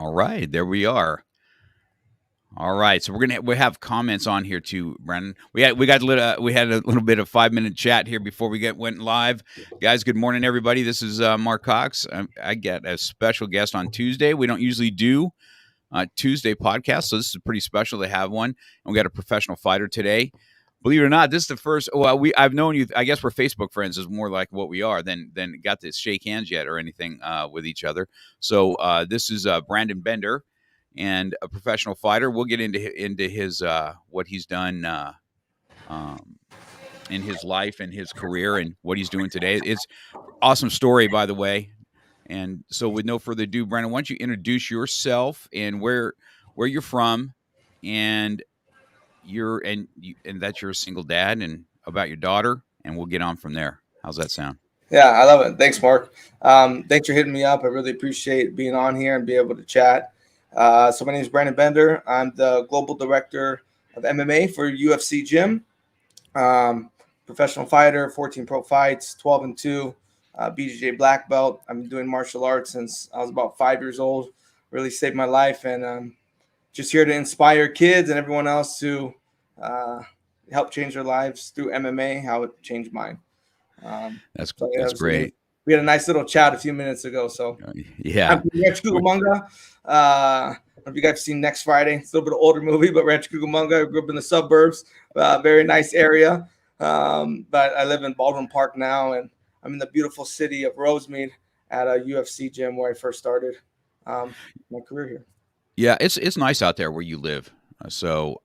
All right, there we are. All right, so we have comments on here too, Brendan. We had a little bit of 5-minute chat here before we went live, guys. Good morning, everybody. This is Mark Cox. I get a special guest on Tuesday. We don't usually do Tuesday podcast, so this is pretty special to have one. And we got a professional fighter today. Believe it or not, this is the first. Well, I've known you. I guess we're Facebook friends is more like what we are than got to shake hands yet or anything with each other. So this is Brandon Bender, and a professional fighter. We'll get into his what he's done in his life and his career and what he's doing today. It's awesome story, by the way. And so, with no further ado, Brandon, why don't you introduce yourself and where you're from, and that you're a single dad, and about your daughter, and we'll get on from there. How's that sound? Yeah, I love it. Thanks, Mark. Thanks for hitting me up. I really appreciate being on here and be able to chat. So my name is Brandon Bender. I'm the global director of MMA for Ufc Gym. Professional fighter, 14 pro fights, 12-2. BJJ Black Belt. I've been doing martial arts since I was about 5 years old. Really saved my life, and just here to inspire kids and everyone else to help change their lives through MMA, how it changed mine. That's great. We had a nice little chat a few minutes ago. So yeah, I'm from Rancho Cucamonga. I don't know if you guys have seen Next Friday. It's a little bit of older movie, but Rancho Cucamonga. I grew up in the suburbs. Very nice area. But I live in Baldwin Park now, and I'm in the beautiful city of Rosemead at a Ufc gym where I first started my career here. Yeah, it's nice out there where you live. So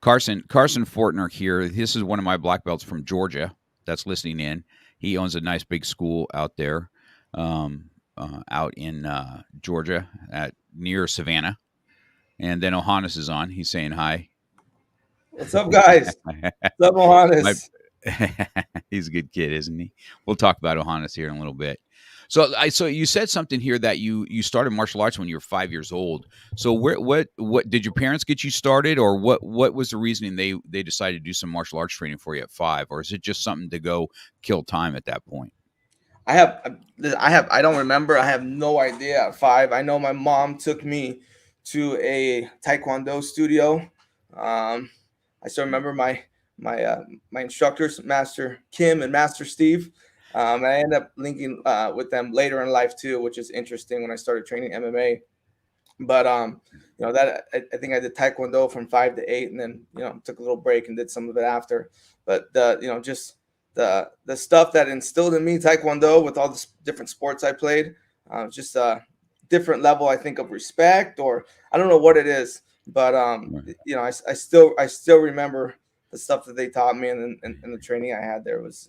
Carson Fortner here. This is one of my black belts from Georgia that's listening in. He owns a nice big school out there, out in Georgia, near Savannah. And then Ohanis is on. He's saying hi. What's up, guys? What's up, Ohanis? He's a good kid, isn't he? We'll talk about Ohanis here in a little bit. So you said something here that you started martial arts when you were 5 years old. So what did your parents get you started, or what was the reasoning they decided to do some martial arts training for you at 5, or is it just something to go kill time at that point? I don't remember. I have no idea at 5. I know my mom took me to a Taekwondo studio. I still remember my instructors, Master Kim and Master Steve. I ended up linking with them later in life too, which is interesting when I started training MMA. But that I think I did Taekwondo from 5 to 8, and then took a little break and did some of it after. But just the stuff that instilled in me Taekwondo with all the different sports I played, just a different level, I think, of respect, or I don't know what it is, but I still remember the stuff that they taught me, and the training I had there was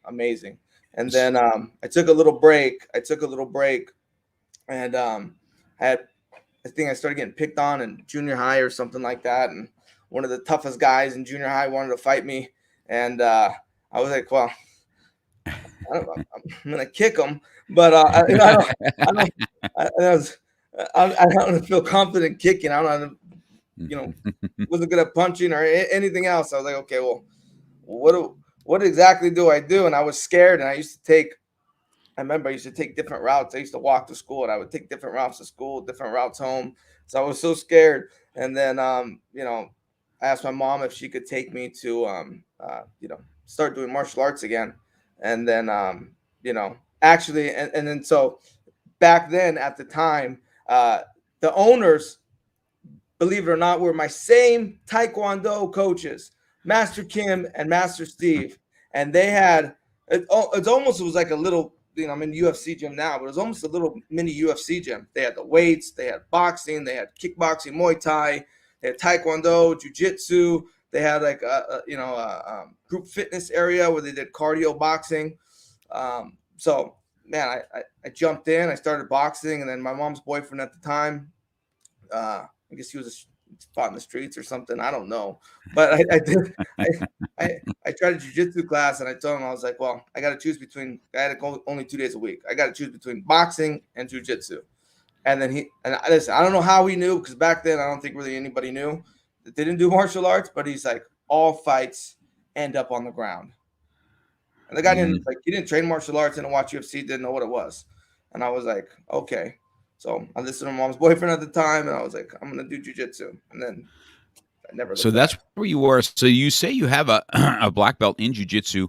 amazing. And then I took a little break, and I think I started getting picked on in junior high or something like that, and one of the toughest guys in junior high wanted to fight me, and I was like, well, I'm gonna kick him, but I don't feel confident kicking. I don't wasn't good at punching or anything else. I was like, okay, well, what exactly do I do? And I was scared, and I used to take different routes. I used to walk to school, and I would take different routes to school, different routes home. So I was so scared. And then, I asked my mom if she could take me to, start doing martial arts again. And then, actually, and then so back then at the time, the owners, believe it or not, were my same Taekwondo coaches, Master Kim and Master Steve. And they had, it was like a little, I'm in UFC gym now, but it was almost a little mini UFC gym. They had the weights, they had boxing, they had kickboxing, Muay Thai, they had Taekwondo, Jiu-Jitsu. They had like a group fitness area where they did cardio boxing. So man, I jumped in, I started boxing, and then my mom's boyfriend at the time, I guess he was fought in the streets or something. I don't know, but I tried a jiu-jitsu class, and I told him, I was like, well, I got to choose between. I had to go only 2 days a week. I got to choose between boxing and jiu-jitsu. And then listen, I don't know how he knew, because back then I don't think really anybody knew that they didn't do martial arts. But he's like, all fights end up on the ground. And the guy he didn't train martial arts, didn't watch UFC, didn't know what it was. And I was like, okay. So I listened to my mom's boyfriend at the time, and I was like, I'm gonna do jujitsu, and then I never So looked that's back. where you were. So you say you have a a black belt in jiu-jitsu.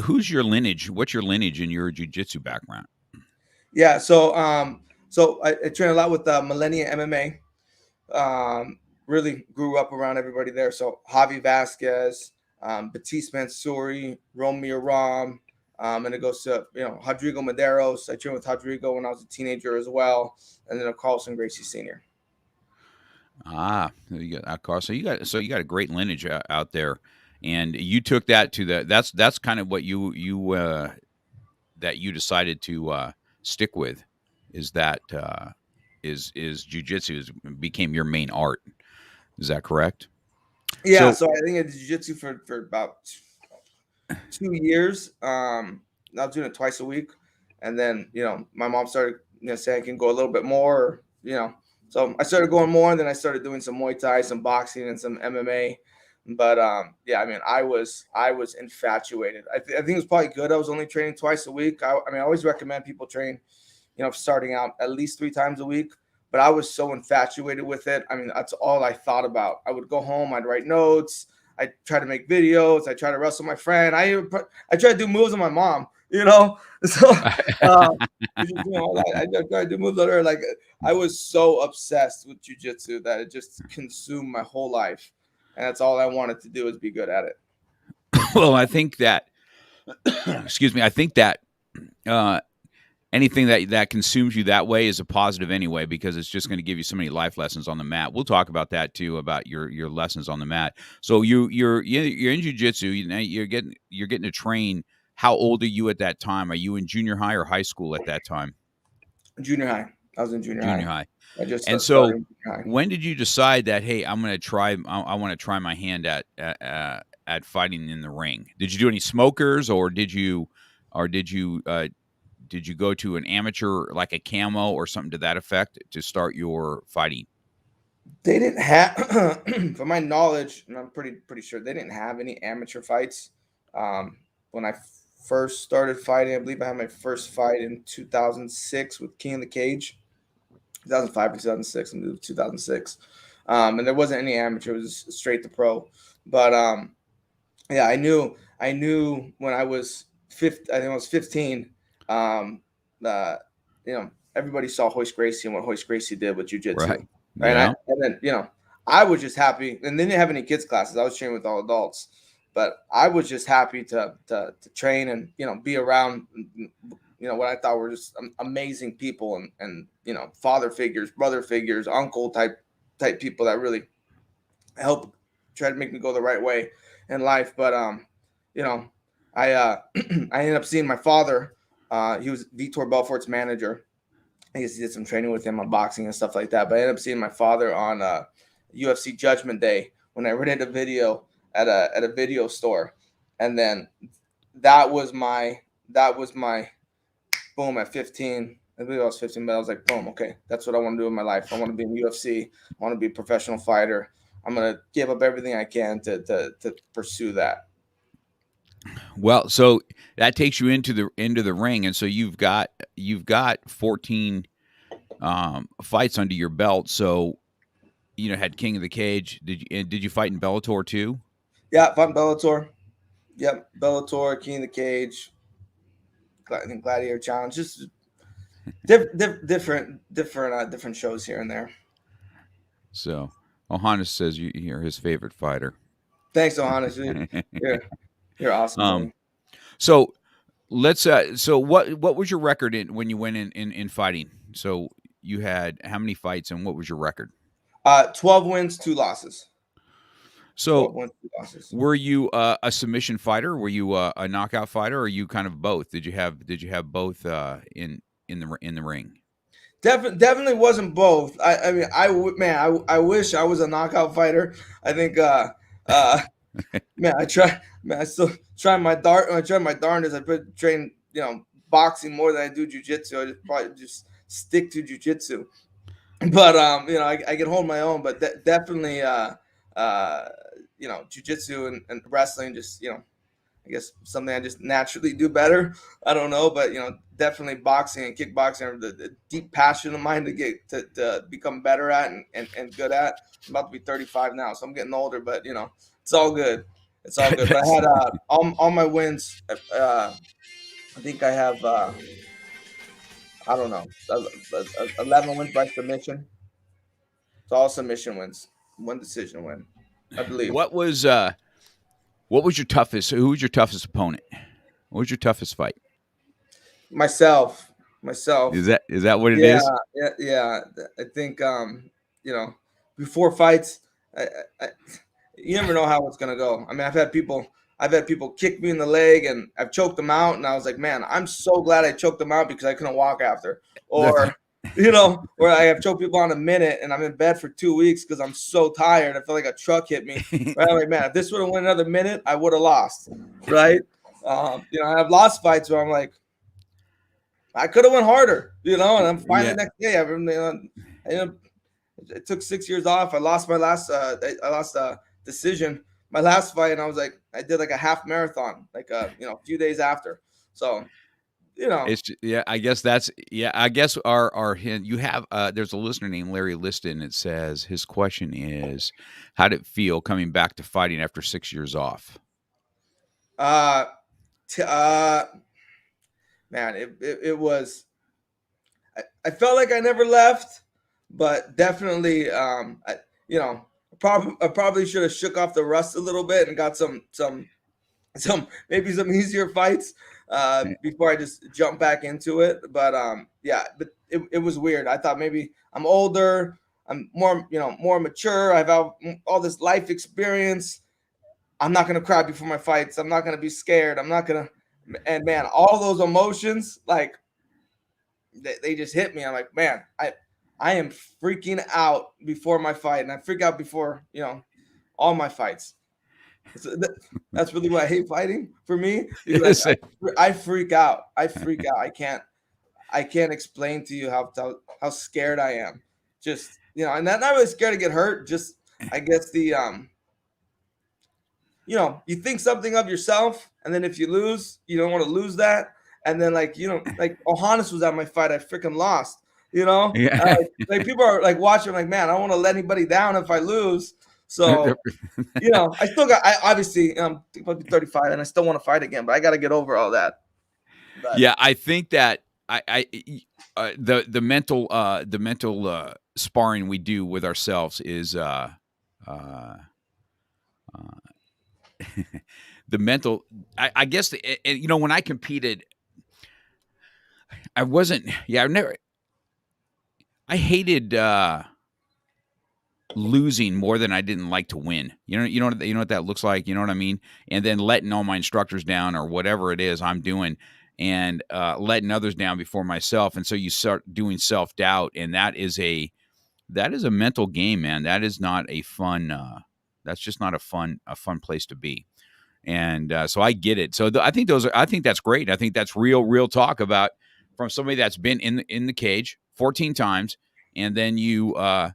Who's your lineage? What's your lineage in your jiu-jitsu background? Yeah, so I train a lot with Millennia MMA. Really grew up around everybody there. So Javi Vasquez, Batiste Mansouri, Romeo Ram, and it goes to Rodrigo Medeiros. I trained with Rodrigo when I was a teenager as well, and then a Carlson Gracie Sr. Ah, you got car. So you got a great lineage out there, and you took that to the. That's kind of what you that you decided to stick with, is that is jujitsu became your main art. Is that correct? Yeah, So so I think I did jiu-jitsu for about 2 years. I was doing it twice a week, and then my mom started saying I can go a little bit more. So I started going more, and then I started doing some Muay Thai, some boxing, and some MMA. But yeah, I mean, I was infatuated. I think it was probably good. I was only training twice a week. I mean, I always recommend people train, starting out at least 3 times a week. But I was so infatuated with it. I mean, that's all I thought about. I would go home, I'd write notes, I try to make videos, I try to wrestle my friend. I try to do moves on my mom. So I try to do moves on her. Like I was so obsessed with jujitsu that it just consumed my whole life, and that's all I wanted to do is be good at it. well, I think that excuse me. I think that uh, anything that consumes you that way is a positive anyway, because it's just going to give you so many life lessons on the mat. We'll talk about that too, about your lessons on the mat. So you're in jiu-jitsu, you're getting to train. How old are you at that time? Are you in junior high or high school at that time? Junior high. I was in junior Junior high. high. I just And started so in junior high. when did you decide that, hey, I'm going to try I want to try my hand at fighting in the ring? Did you do any smokers, or did you go to an amateur, like a camo or something to that effect, to start your fighting? They didn't have, from my knowledge, and I'm pretty sure they didn't have any amateur fights. When I first started fighting, I believe I had my first fight in 2006 with King of the Cage. 2005 or 2006, I moved 2006. And there wasn't any amateur; it was straight to pro. But yeah, I knew when I was 15. I think I was 15. Um, uh, everybody saw Hoist Gracie and what Hoist Gracie did with jujitsu, Right. right? Yeah. And then I was just happy, and they didn't have any kids classes. I was training with all adults, but I was just happy to train and be around what I thought were just amazing people, and father figures, brother figures, uncle type people that really help try to make me go the right way in life. But you know, I I ended up seeing my father. He was Vitor Belfort's manager. I guess he did some training with him on boxing and stuff like that. But I ended up seeing my father on UFC Judgment Day when I rented a video at a video store, and then that was my boom at 15. I believe I was 15, but I was like, boom, okay, that's what I want to do in my life. I want to be in UFC. I want to be a professional fighter. I'm gonna give up everything I can to pursue that. Well, so that takes you into the ring, and so you've got 14 fights under your belt. So had King of the Cage. Did you fight in Bellator too? Yeah, fought in Bellator. Yep, Bellator, King of the Cage, Gladiator Challenge. Just different shows here and there. So Ohana says you're his favorite fighter. Thanks, Ohana. You're awesome, um, buddy. so let's. So what was your record when you went in fighting? So you had how many fights, and what was your record? 12 wins, 2 losses. 12 So wins, 2 losses. were you a submission fighter? Were you a knockout fighter? Or are you kind of both? Did you have both in the ring? Definitely wasn't both. I mean, I wish I was a knockout fighter. I think, uh, man, I still try my I try my darndest. I train, boxing more than I do jujitsu. I just probably just stick to jujitsu. But I can hold my own. But definitely, uh, jujitsu and wrestling just, I guess something I just naturally do better. I don't know, but definitely boxing and kickboxing are the deep passion of mine to get to become better at and good at. I'm about to be 35 now, so I'm getting older, but it's all good. It's all good. But I had all my wins. I think I have I don't know 11 wins by submission. It's all submission wins, one decision win, I believe. What was your toughest? Who was your toughest opponent? What was your toughest fight? Myself. Is that what it Yeah, is? yeah. I think before fights, I you never know how it's gonna go. I mean, I've had people kick me in the leg and I've choked them out, and I was like, man, I'm so glad I choked them out because I couldn't walk after. Or or I have choked people on a minute and I'm in bed for 2 weeks because I'm so tired. I feel like a truck hit me. Right? I'm like, man, if this would have went another minute, I would have lost. Right? I've lost fights where I'm like, I could have went harder, and I'm fine the next day. It took 6 years off. I lost my last. I lost a decision my last fight, and I was like, I did like a half marathon, like a few days after. So, It's I guess our hint. You have there's a listener named Larry Liston. It says his question is, how did it feel coming back to fighting after 6 years off? uh, t- uh, man, it was. I felt like I never left, but definitely, I probably should have shook off the rust a little bit and got some maybe some easier fights before I just jump back into it. But but it was weird. I thought maybe I'm older, I'm more mature. I've all this life experience. I'm not gonna cry before my fights. I'm not gonna be scared. I'm not gonna. And man, all those emotions, like they just hit me. I'm like, man, I am freaking out before my fight, and I freak out before all my fights. So that's really why I hate fighting for me. Because I freak out. I can't explain to you how scared I am. Just and not really scared to get hurt. Just I guess you think something of yourself, and then if you lose, you don't want to lose that. And then like Ohanis was at my fight, I freaking lost. Yeah. Like people are like watching, like, man, I don't want to let anybody down if I lose. So I still got. I obviously I'm about to be 35, and I still want to fight again, but I got to get over all that. But, yeah, I think that the mental sparring we do with ourselves is the mental. I guess when I competed, I wasn't. Yeah, I hated losing more than I didn't like to win. You know what that looks like. You know what I mean? And then letting all my instructors down or whatever it is I'm doing, and letting others down before myself. And so you start doing self-doubt, and that is a mental game, man. That is not a fun. That's just not a fun place to be. And so I get it. So I think that's great. I think that's real talk about from somebody that's been in the cage 14 times, and then you have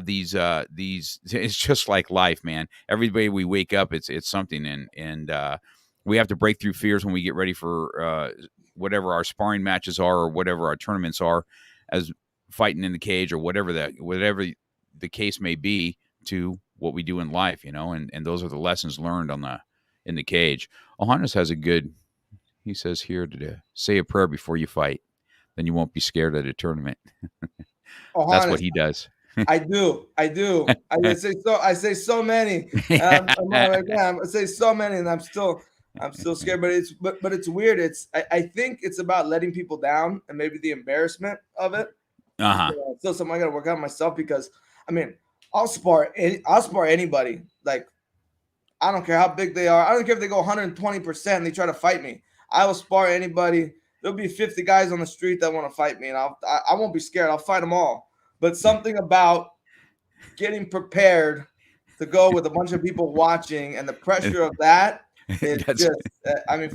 these it's just like life, man. Every day we wake up, it's something, and we have to break through fears when we get ready for whatever our sparring matches are or whatever our tournaments are, as fighting in the cage or whatever the case may be, to what we do in life, and those are the lessons learned in the cage. Ohanis has he says here to say a prayer before you fight, then you won't be scared at a tournament. That's what he does. I do. I say so many. I'm like, man, I say so many, and I'm still scared. But it's weird. I think it's about letting people down and maybe the embarrassment of it. Still something I got to work out myself, because I mean, I'll spar anybody. Like, I don't care how big they are. I don't care if they go 120% and they try to fight me. I will spar anybody. There'll be 50 guys on the street that want to fight me, and I won't be scared. I'll fight them all. But something about getting prepared to go with a bunch of people watching and the pressure of that is just, I mean,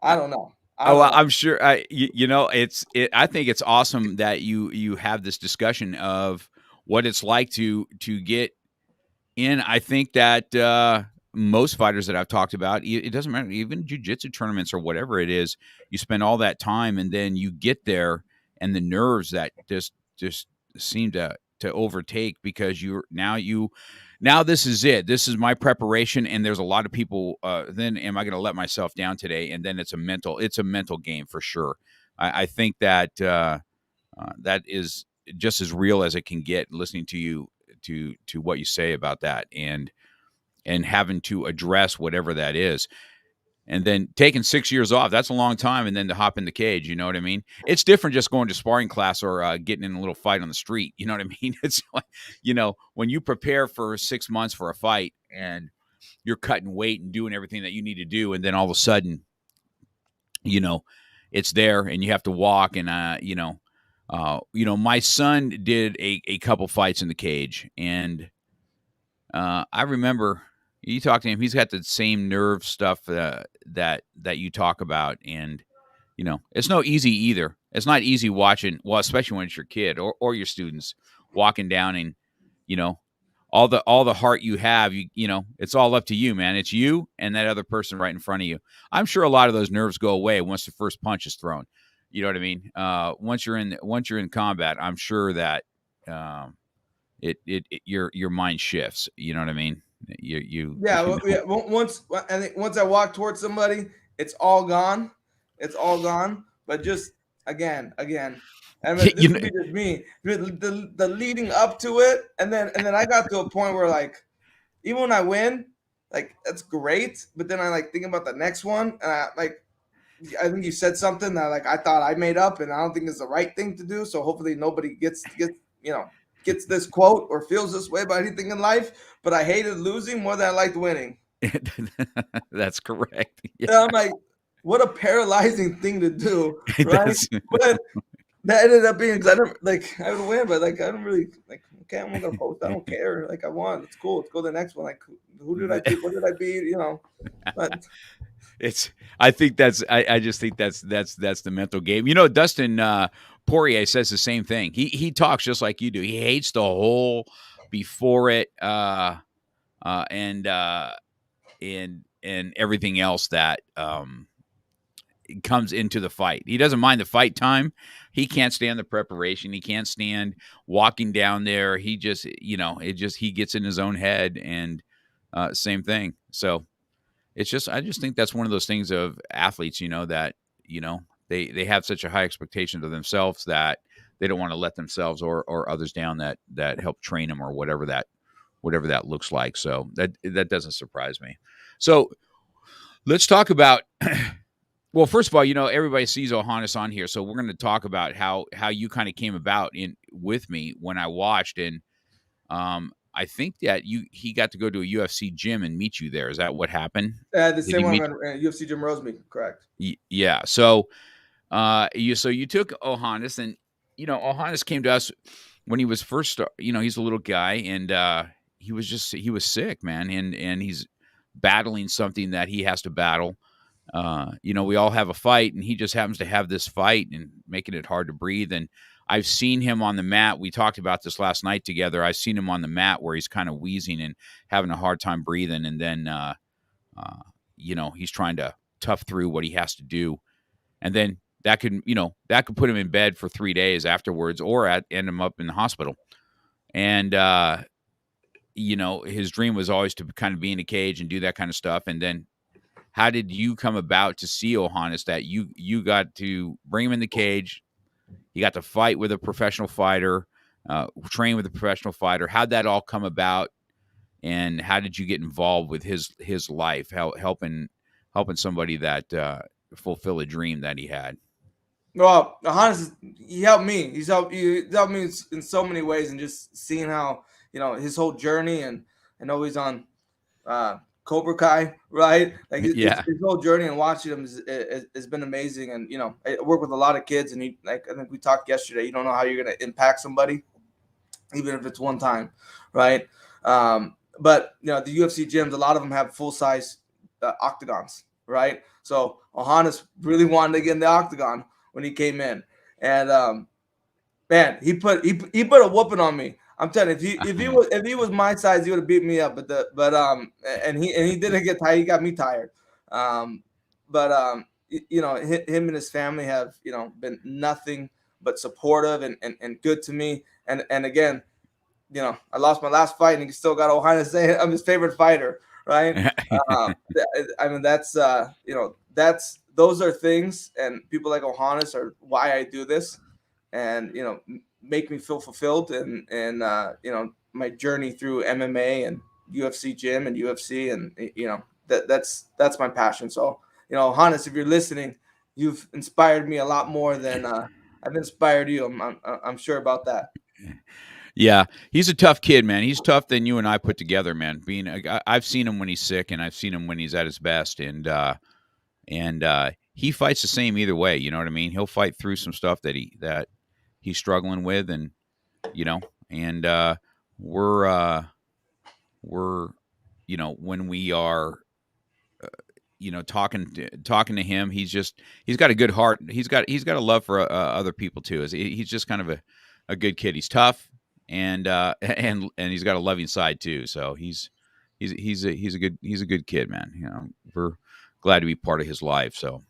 I don't know. I'm sure. I think it's awesome that you have this discussion of what it's like to get in. I think that most fighters that I've talked about, it doesn't matter, even jiu-jitsu tournaments or whatever it is, you spend all that time and then you get there and the nerves that just seem to overtake because now this is it. This is my preparation, and there's a lot of people. Then am I going to let myself down today? And then it's a mental game for sure. I think that that is just as real as it can get. Listening to you to what you say about that, and having to address whatever that is. And then taking 6 years off, that's a long time. And then to hop in the cage, you know what I mean? It's different just going to sparring class or getting in a little fight on the street. You know what I mean? It's like, when you prepare for 6 months for a fight and you're cutting weight and doing everything that you need to do. And then all of a sudden, it's there and you have to walk. And, my son did a couple fights in the cage. And I remember you talk to him, he's got the same nerve stuff that you talk about. And, it's no easy either. It's not easy watching, well, especially when it's your kid or your students walking down and, all the heart you have, it's all up to you, man. It's you and that other person right in front of you. I'm sure a lot of those nerves go away once the first punch is thrown. You know what I mean? Once you're in combat, I'm sure that your mind shifts. You know what I mean? Once I think once I walk towards somebody, it's all gone. It's all gone. But just again. I mean, this would be just me. The leading up to it, and then I got to a point where like, even when I win, like that's great. But then I like think about the next one, and I think you said something that like I thought I made up, and I don't think it's the right thing to do. So hopefully nobody gets this quote or feels this way about anything in life. But I hated losing more than I liked winning. That's correct. Yeah. And I'm like, what a paralyzing thing to do, right? But that ended up being because I would win, but like I don't really like. Okay, I'm gonna post. I don't care. Like I won. It's cool. Let's go to the next one. Like who did I beat? What did I beat? But I think I just think that's the mental game. Dustin Poirier says the same thing. He talks just like you do. He hates the whole before it and everything else that comes into the fight. He doesn't mind the fight time. He can't stand the preparation. He can't stand walking down there. He just, he gets in his own head and same thing. So I just think that's one of those things of athletes, that, they have such a high expectation of themselves that they don't want to let themselves or others down that help train them or whatever that looks like. So that doesn't surprise me. So let's talk about, well, first of all, everybody sees Johannes on here. So we're going to talk about how you kind of came about with me when I watched. And I think that he got to go to a UFC gym and meet you there. Is that what happened? The same one at UFC Gym Rosemead, correct? Yeah. So you took Johannes, and Johannes came to us when he was first. He's a little guy, and he was sick, man, and he's battling something that he has to battle. We all have a fight, and he just happens to have this fight and making it hard to breathe. And I've seen him on the mat. We talked about this last night together. I've seen him on the mat where he's kind of wheezing and having a hard time breathing. And then, he's trying to tough through what he has to do. And then that could put him in bed for 3 days afterwards or end him up in the hospital. And, his dream was always to kind of be in a cage and do that kind of stuff. And then how did you come about to see Johannes that you got to bring him in the cage? He got to fight with a professional fighter, train with a professional fighter. How'd that all come about? And how did you get involved with his life, helping somebody that fulfill a dream that he had? Well, Johannes, he helped me. He helped me in so many ways, and just seeing how his whole journey, and I know he's on Cobra Kai, right? Like his whole journey, and watching him has been amazing. And I work with a lot of kids, and I think we talked yesterday. You don't know how you're gonna impact somebody, even if it's one time, right? But the UFC gyms, a lot of them have full size octagons, right? So Johannes really wanted to get in the octagon when he came in, and man, he put a whooping on me. I'm telling you, if he was my size, he would have beat me up. And he didn't get tired. He got me tired. Um, you know, him and his family have, you know, been nothing but supportive and good to me. And again, you know, I lost my last fight, and he still got Ohio saying I'm his favorite fighter, right? I mean, that's you know, those are things, and people like Ohanis are why I do this, and you know, make me feel fulfilled, and you know, my journey through MMA and UFC gym and UFC, and you know, that's my passion. So you know, Ohanis, if you're listening, you've inspired me a lot more than I've inspired you. I'm sure about that. Yeah, he's a tough kid, man. He's tough than you and I put together, man. I've seen him when he's sick, and I've seen him when he's at his best, and he fights the same either way. You know what I mean? He'll fight through some stuff that he's struggling with, and you know, and we're you know, when we are you know, talking to him, he's got a good heart. He's got a love for other people too. He's just kind of a good kid. He's tough, and and he's got a loving side too. So he's a good kid, man. You know, we're glad to be part of his life. So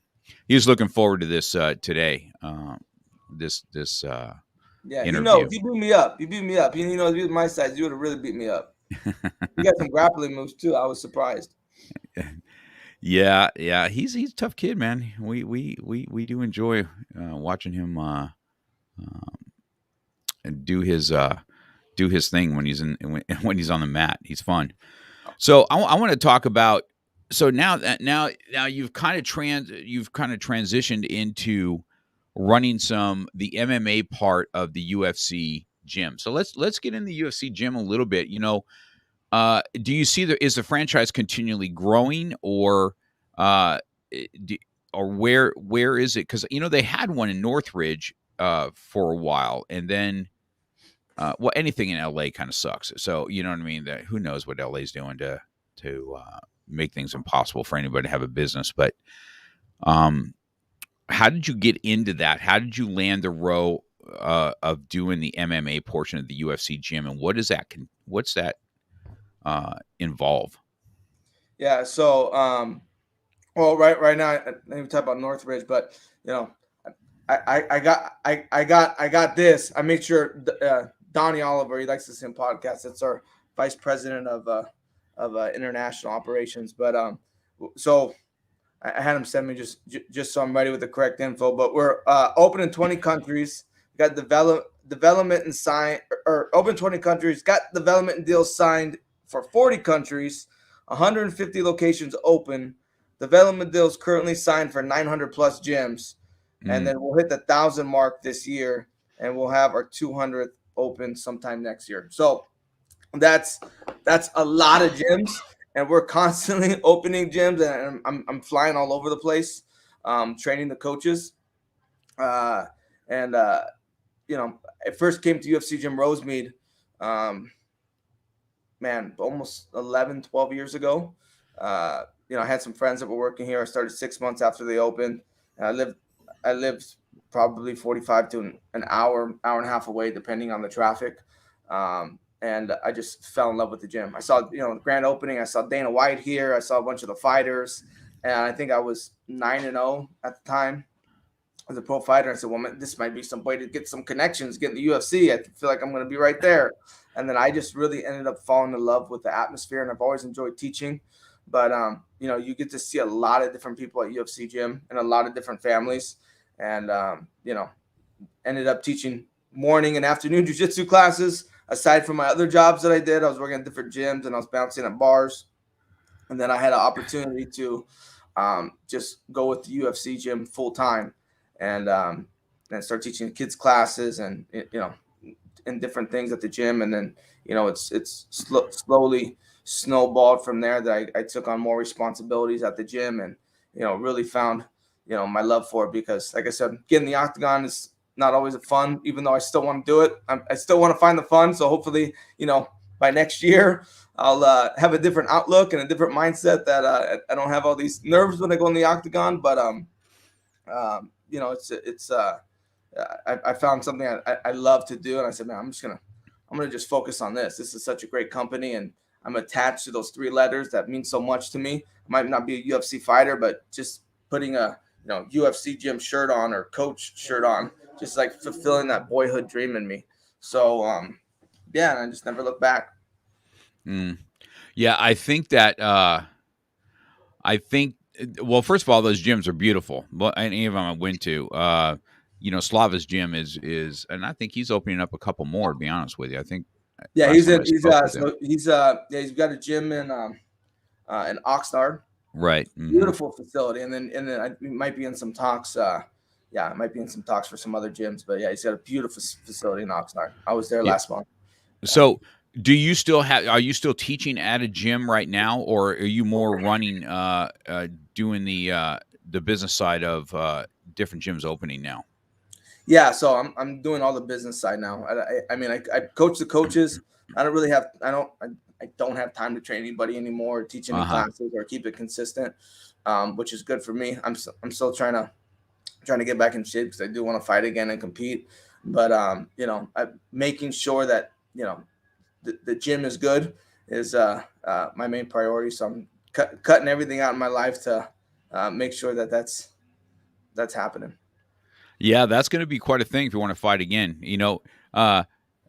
he's looking forward to this today. This Yeah, he interview. knows. He beat me up. He beat me up. He knows if he was my size, he would have really beat me up. He got some grappling moves too. I was surprised. Yeah, he's a tough kid, man. We do enjoy watching him do his thing when he's when he's on the mat. He's fun. So I want to talk about. So now you've kind of transitioned into running the MMA part of the UFC gym. So let's get in the UFC gym a little bit. You know, do you see is the franchise continually growing, or or where is it? Because you know they had one in Northridge for a while, and then well, anything in LA kind of sucks. So you know what I mean. That who knows what LA's doing to make things impossible for anybody to have a business. But how did you get into that? How did you land the row of doing the MMA portion of the UFC gym, and what's that involve? Yeah. So, well, right now, I didn't talk about Northridge, but you know, I got this. I made sure Donnie Oliver, he likes to listen to podcasts. It's our vice president of international operations. But so I had him send me just so I'm ready with the correct info. But we're open in 20 countries. We got development and sign or open 20 countries. Got development and deals signed for 40 countries. 150 locations open. Development deals currently signed for 900 plus gyms, and then we'll hit the 1,000 mark this year, and we'll have our 200th open sometime next year. So that's a lot of gyms, and we're constantly opening gyms, and I'm flying all over the place, training the coaches, and you know, I first came to UFC Gym Rosemead, man, almost 11, 12 years ago. You know, I had some friends that were working here. I started 6 months after they opened. And I lived probably 45 to an hour and a half away, depending on the traffic. And I just fell in love with the gym. I saw, you know, the grand opening. I saw Dana White here. I saw a bunch of the fighters, and I think I was 9-0 at the time as a pro fighter. I said, well, man, this might be some way to get some connections, get in the UFC. I feel like I'm going to be right there. And then I just really ended up falling in love with the atmosphere, and I've always enjoyed teaching. But, you know, you get to see a lot of different people at UFC Gym and a lot of different families. And, you know, ended up teaching morning and afternoon jiu-jitsu classes. Aside from my other jobs that I did, I was working at different gyms and I was bouncing at bars. And then I had an opportunity to just go with the UFC Gym full time and start teaching kids classes and, you know, and different things at the gym. And then, you know, it's slowly snowballed from there that I took on more responsibilities at the gym and, you know, really found, you know, my love for it because, like I said, getting the octagon is not always a fun, even though I still want to do it. I still want to find the fun. So hopefully, you know, by next year, I'll have a different outlook and a different mindset that I don't have all these nerves when I go in the octagon. But, you know, I found something I love to do. And I said, man, I'm just going to I'm going to just focus on this. This is such a great company, and I'm attached to those 3 letters that mean so much to me. I might not be a UFC fighter, but just putting a UFC gym shirt on or coach shirt on, just like fulfilling that boyhood dream in me. So yeah, and I just never look back. Yeah, I think that well, first of all, those gyms are beautiful. But any of them I went to, Slava's gym is, and I think he's opening up a couple more. To be honest with you, I think Yeah, last time I spoke with him, he's got a gym in Oxnard. right? Mm-hmm. Beautiful facility, and then we might be in some talks. It might be in some talks for some other gyms, but yeah, he's got a beautiful facility in Oxnard. I was there last month. So, are you still teaching at a gym right now, or are you more running, doing the business side of different gyms opening now? Yeah, so I'm doing all the business side now. I mean, I coach the coaches. I don't have time to train anybody anymore, or teach any classes, or keep it consistent, which is good for me. I'm still trying to get back in shape because I do want to fight again and compete. But I'm making sure that the gym is good is my main priority. So I'm cutting everything out in my life to make sure that that's happening. Yeah, that's going to be quite a thing if you want to fight again.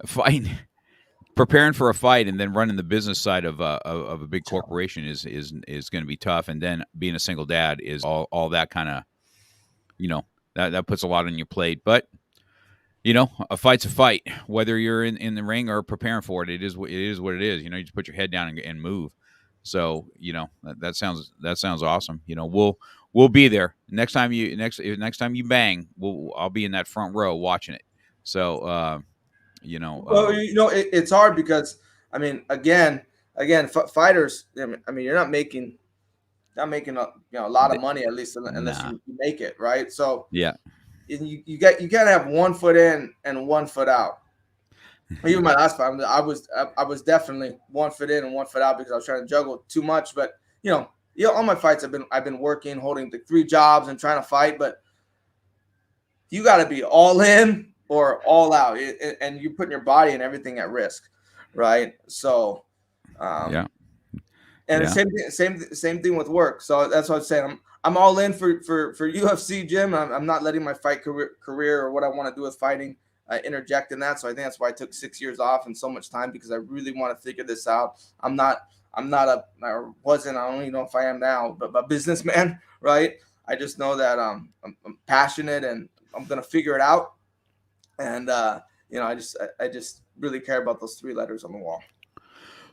Fighting, preparing for a fight, and then running the business side of a big corporation is going to be tough. And then being a single dad is all that kind of, that puts a lot on your plate. But a fight's a fight, whether you're in the ring or preparing for it. It is what it is. You just put your head down and move. So that sounds awesome. We'll be there next time you bang. I'll be in that front row watching it. So well, it's hard because I mean, again, fighters. I mean, you're not making a lot of money, at least unless you make it, right? So yeah. You gotta have 1 foot in and 1 foot out. Even my last fight, I was definitely 1 foot in and 1 foot out because I was trying to juggle too much. But all my fights I've been working, holding the 3 jobs and trying to fight. But you got to be all in or all out, and you're putting your body and everything at risk, right? So yeah. And the same thing with work. So that's what I'm saying. I'm all in for UFC gym. I'm not letting my fight career or what I want to do with fighting interject in that. So I think that's why I took 6 years off and so much time, because I really want to figure this out. I don't even know if I am now, but a businessman, right? I just know that I'm passionate and I'm gonna figure it out. And I just really care about those 3 letters on the wall.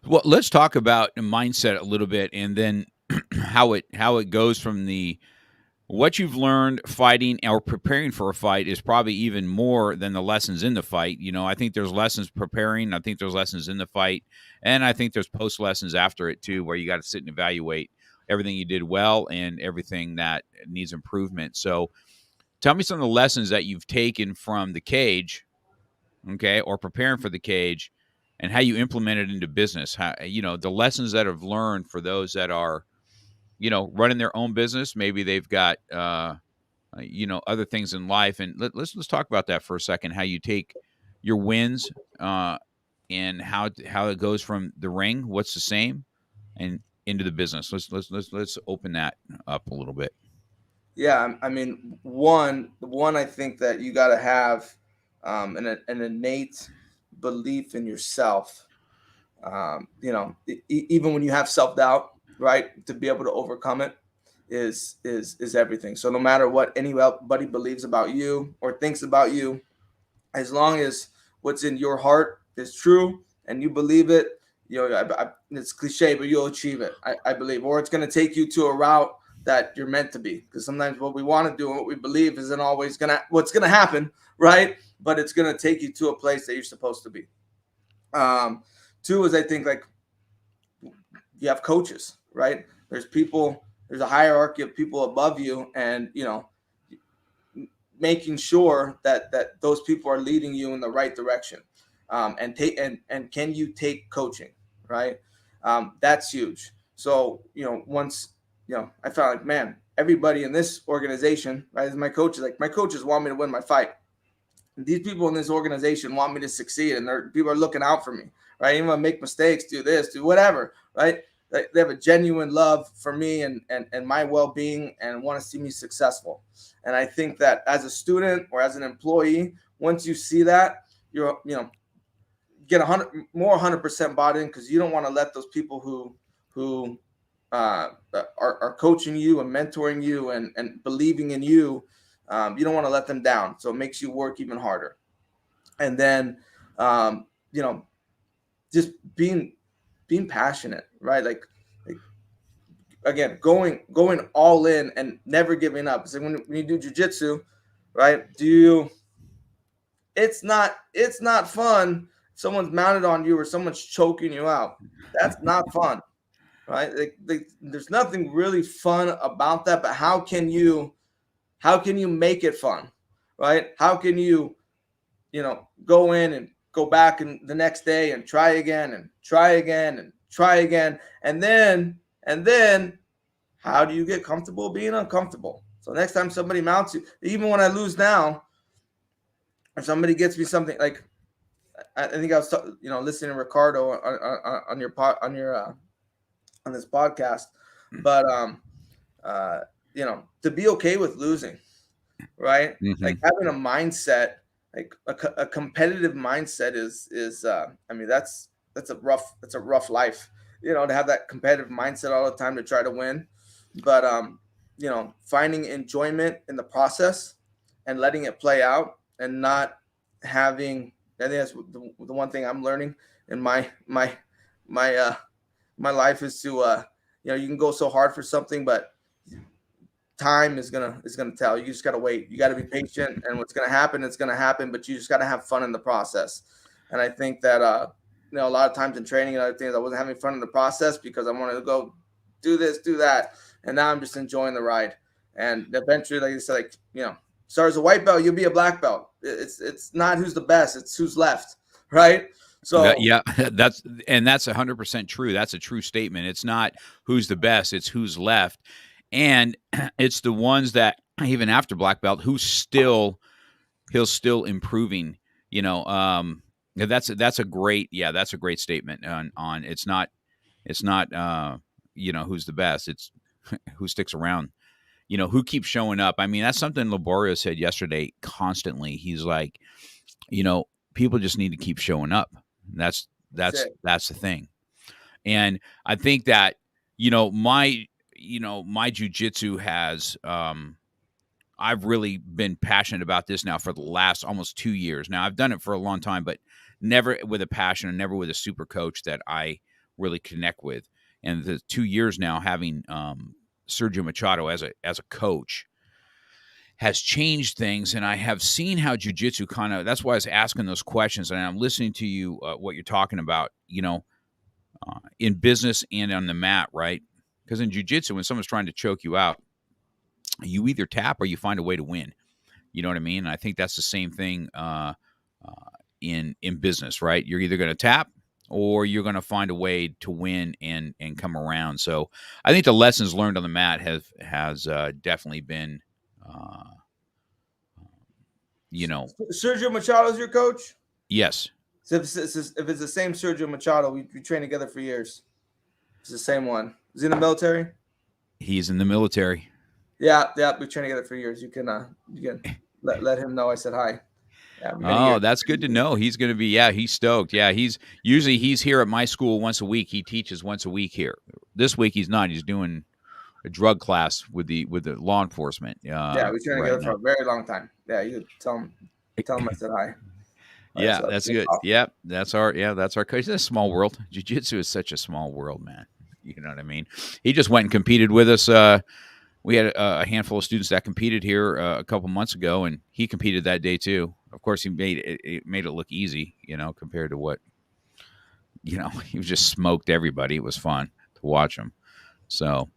Well, let's talk about mindset a little bit, and then how it goes from what you've learned fighting or preparing for a fight is probably even more than the lessons in the fight. I think there's lessons preparing. I think there's lessons in the fight, and I think there's post lessons after it too, where you got to sit and evaluate everything you did well and everything that needs improvement. So, tell me some of the lessons that you've taken from the cage, okay, or preparing for the cage, and how you implement it into business. How, the lessons that I've learned for those that are, running their own business. Maybe they've got, other things in life. And let's talk about that for a second. How you take your wins, and how it goes from the ring, what's the same, and into the business. Let's open that up a little bit. Yeah, I mean, one I think that you got to have an innate belief in yourself. Even when you have self-doubt, right, to be able to overcome it is everything. So no matter what anybody believes about you or thinks about you, as long as what's in your heart is true and you believe it, it's cliche, but you'll achieve it, I believe. Or it's going to take you to a route that you're meant to be, because sometimes what we want to do and what we believe isn't always what's going to happen, right? But it's going to take you to a place that you're supposed to be. 2 is, I think, like, you have coaches, right? There's a hierarchy of people above you, and making sure that those people are leading you in the right direction, and can you take coaching, right? That's huge. So once I felt like, man, everybody in this organization, right, is my coaches. Like, my coaches want me to win my fight. these people in this organization want me to succeed, and people are looking out for me, right? Even if I make mistakes, do this, do whatever, right? They have a genuine love for me and my well-being and want to see me successful. And I think that as a student or as an employee, once you see that, you're, get 100% bought in, because you don't want to let those people who are coaching you and mentoring you and believing in you, you don't want to let them down. So it makes you work even harder. And then, just being passionate, right? Like again, going all in and never giving up. It's like when you do jujitsu, right? It's not fun. Someone's mounted on you or someone's choking you out. That's not fun, right? There's nothing really fun about that. But how can you make it fun, right? How can you go in and go back and the next day and try again and try again and try again, and then how do you get comfortable being uncomfortable? So next time somebody mounts you, even when I lose now, or somebody gets me something, like I think I was listening to Ricardo on your on this podcast, but to be okay with losing, right? Mm-hmm. Like having a mindset, like a competitive mindset is I mean, that's a rough life, to have that competitive mindset all the time to try to win. But finding enjoyment in the process and letting it play out, and not having, I think that's the one thing I'm learning in my life is to you can go so hard for something, but time is gonna tell. You just gotta wait. You gotta be patient, and what's gonna happen, it's gonna happen. But you just gotta have fun in the process. And I think that a lot of times in training and other things, I wasn't having fun in the process because I wanted to go do this, do that, and now I'm just enjoying the ride. And eventually, like you said, start as a white belt, you'll be a black belt. It's not who's the best, it's who's left, right? So yeah, that's 100% true. That's a true statement. It's not who's the best, it's who's left. And it's the ones that even after black belt, he's still improving, that's a great statement on it's not who's the best, it's who sticks around, who keeps showing up. I mean, that's something Laborio said yesterday constantly. He's like, people just need to keep showing up. That's the thing. And I think that, my jujitsu has, I've really been passionate about this now for the last almost 2 years. Now I've done it for a long time, but never with a passion and never with a super coach that I really connect with. And the 2 years now having, Sergio Machado as a coach has changed things, and I have seen how jiu-jitsu that's why I was asking those questions, and I'm listening to you, what you're talking about, in business and on the mat, right? Because in jiu-jitsu, when someone's trying to choke you out, you either tap or you find a way to win. You know what I mean? And I think that's the same thing in business, right? You're either going to tap or you're going to find a way to win and come around. So I think the lessons learned on the mat has definitely been, Sergio Machado is your coach? Yes. So if it's the same Sergio Machado, we trained together for years. It's the same one. Is he in the military? He's in the military. Yeah, we trained together for years. You can let him know I said hi. Yeah, that's good to know. He's going to be, he's stoked. Yeah, he's here at my school once a week. He teaches once a week here. This week he's not. He's doing a drug class with the law enforcement. We trained together for a very long time. Yeah, you could tell him I said hi. Yeah, that's good. Awesome. Yeah, that's our coach. It's a small world. Jiu-jitsu is such a small world, man. You know what I mean? He just went and competed with us. We had a handful of students that competed here a couple months ago, and he competed that day too. Of course, he made it look easy, compared to what, he just smoked everybody. It was fun to watch him. So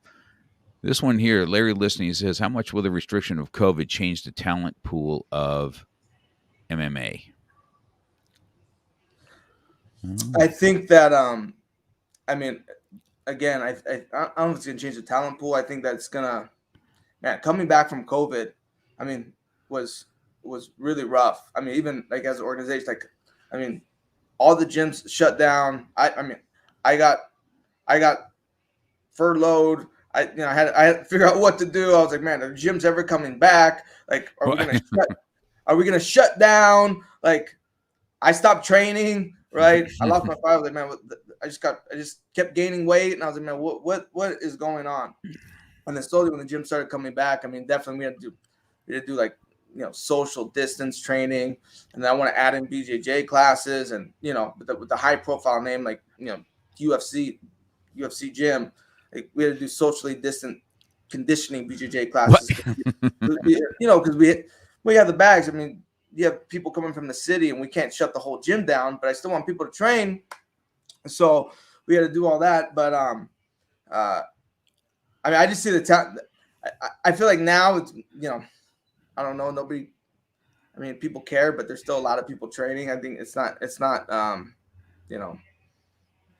this one here, Larry Listening says, how much will the restriction of COVID change the talent pool of MMA? I think that I mean, again, I don't know if it's gonna change the talent pool. I think that's gonna, coming back from COVID, I mean, was was really rough. I mean, even like as an organization, like, I mean, all the gyms shut down. I mean, I got furloughed. I had to figure out what to do. I was like, man, are gyms ever coming back? Like, are we gonna shut down? Like, I stopped training, right? I lost my fight. I was like, man, I just kept gaining weight, and I was like, man, what is going on? And then slowly, when the gym started coming back, I mean, definitely we had to do like, social distance training, and then I want to add in BJJ classes, and with the high profile name like UFC Gym, like, we had to do socially distant conditioning BJJ classes. Because we have the bags. I mean, you have people coming from the city, and we can't shut the whole gym down, but I still want people to train. So we had to do all that. But I mean, I just see the town. I feel like now it's, I don't know, nobody. I mean, people care, but there's still a lot of people training. I think it's not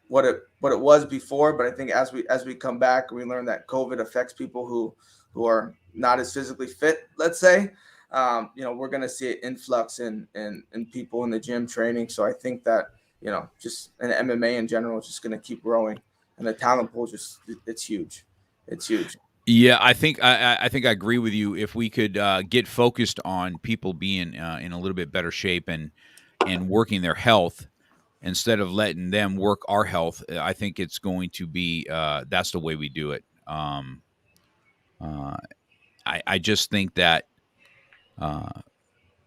what it was before. But I think as we come back, we learn that COVID affects people who are not as physically fit, let's say. We're going to see an influx in people in the gym training. So I think that, just in MMA in general is just going to keep growing, and the talent pool it's huge. It's huge. Yeah, I think I agree with you. If we could get focused on people being in a little bit better shape and working their health instead of letting them work our health, I think it's going to be that's the way we do it. I just think that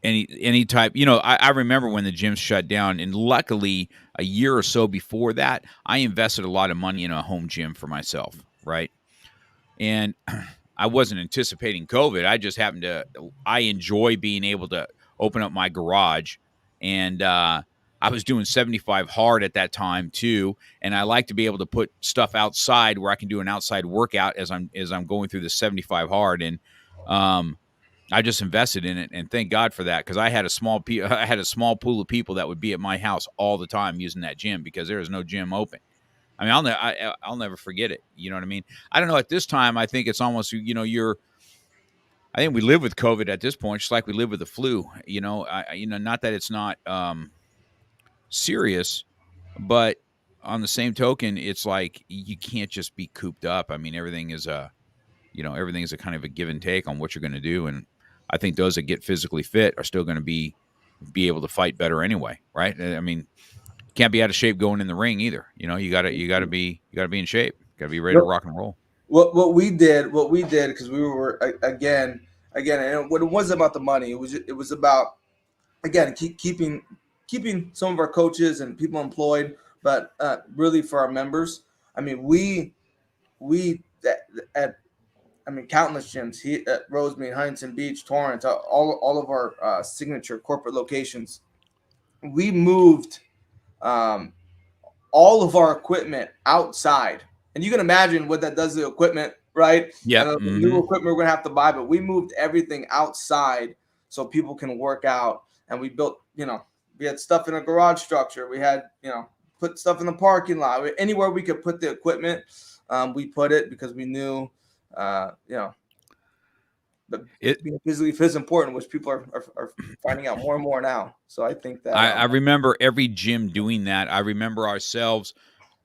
any type, I remember when the gyms shut down, and luckily a year or so before that, I invested a lot of money in a home gym for myself, right? And I wasn't anticipating COVID. I just happened to, I enjoy being able to open up my garage. And I was doing 75 hard at that time too. And I like to be able to put stuff outside where I can do an outside workout as I'm going through the 75 hard. And I just invested in it, and thank God for that, because I had a small pool of people that would be at my house all the time using that gym because there was no gym open. I mean, I'll never forget it. You know what I mean? I don't know. At this time, I think it's almost, I think we live with COVID at this point, just like we live with the flu. Not that it's not serious, but on the same token, it's like you can't just be cooped up. I mean, everything is everything is a kind of a give and take on what you're going to do, and I think those that get physically fit are still going to be able to fight better anyway, right? I mean, can't be out of shape going in the ring either. You gotta be in shape. Got to be ready to rock and roll. What we did, because we were again, and it wasn't about the money. It was about, again, keeping some of our coaches and people employed, but really for our members. I mean, we at countless gyms, at Rosemead, Huntington Beach, Torrance, all of our signature corporate locations. We moved all of our equipment outside, and you can imagine what that does to the equipment, right? Yeah, and the new equipment we're gonna have to buy, but we moved everything outside so people can work out. And we built, we had stuff in a garage structure. We had, put stuff in the parking lot. Anywhere we could put the equipment, we put it, because we knew, being physically fit is important, which people are finding out more and more now. So I think that I remember every gym doing that. I remember ourselves.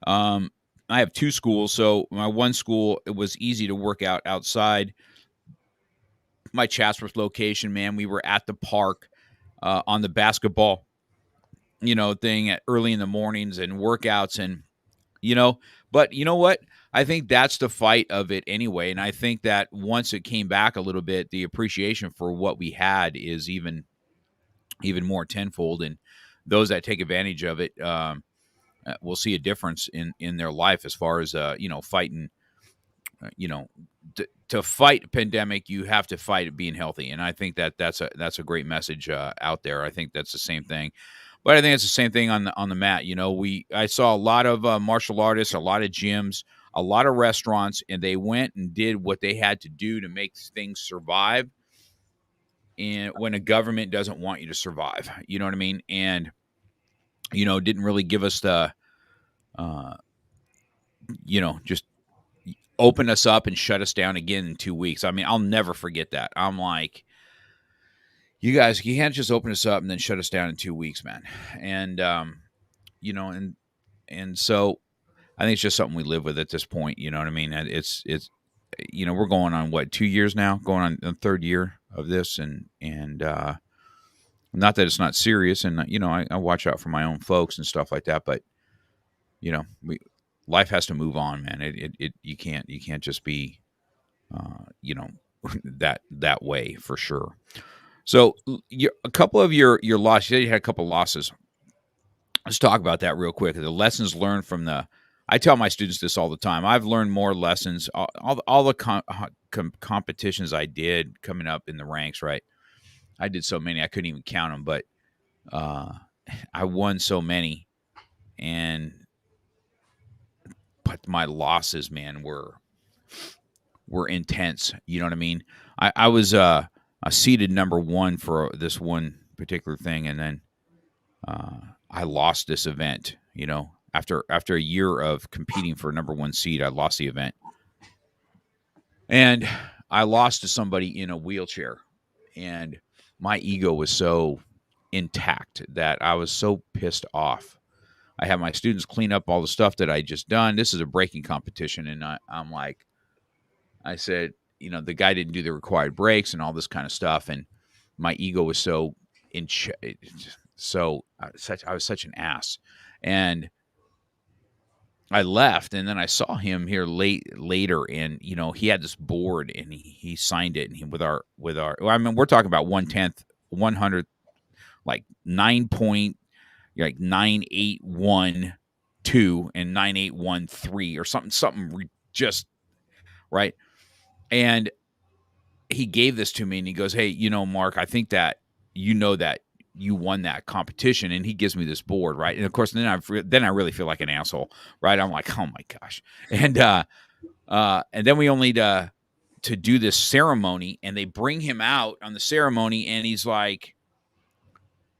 I have two schools, so my one school, it was easy to work out outside. My Chatsworth location, man, we were at the park on the basketball, thing at early in the mornings and workouts, and but you know what? I think that's the fight of it anyway. And I think that once it came back a little bit, the appreciation for what we had is even more tenfold. And those that take advantage of it will see a difference in their life as far as, fighting, to fight a pandemic, you have to fight it being healthy. And I think that's a great message out there. I think that's the same thing. But I think it's the same thing on the mat. I saw a lot of martial artists, a lot of gyms, a lot of restaurants, and they went and did what they had to do to make things survive. And when a government doesn't want you to survive, you know what I mean? And, didn't really give us the, just open us up and shut us down again in 2 weeks. I mean, I'll never forget that. I'm like, you guys, you can't just open us up and then shut us down in 2 weeks, man. And you know, and so I think it's just something we live with at this point. You know what I mean? And it's you know, we're going on what, 2 years now, going on the third year of this, and not that it's not serious, and you know, I watch out for my own folks and stuff like that, but you know, life has to move on, man. It you can't just be you know, that way for sure. So a couple of your losses, you had a couple losses. Let's talk about that real quick. The lessons learned from I tell my students this all the time. I've learned more lessons. All the competitions I did coming up in the ranks, right? I did so many I couldn't even count them, but I won so many, but my losses, man, were intense. You know what I mean? I was a seeded number one for this one particular thing, and then I lost this event. You know, after a year of competing for number one seed, I lost the event, and I lost to somebody in a wheelchair, and my ego was so intact that I was so pissed off. I had my students clean up all the stuff that I just done. This is a breaking competition, and I'm like, I said, you know, the guy didn't do the required breaks and all this kind of stuff, and my ego was so I was such an ass, and I left, and then I saw him here later, and you know, he had this board, and he signed it, and with our well, I mean, we're talking about 1/10, 100, like 9.9812 and 9813 or something just right. And he gave this to me, and he goes, "Hey, you know, Mark, I think that that you won that competition." And he gives me this board, right? And of course, then I really feel like an asshole, right? I'm like, "Oh my gosh!" And then we only to do this ceremony, and they bring him out on the ceremony, and he's like,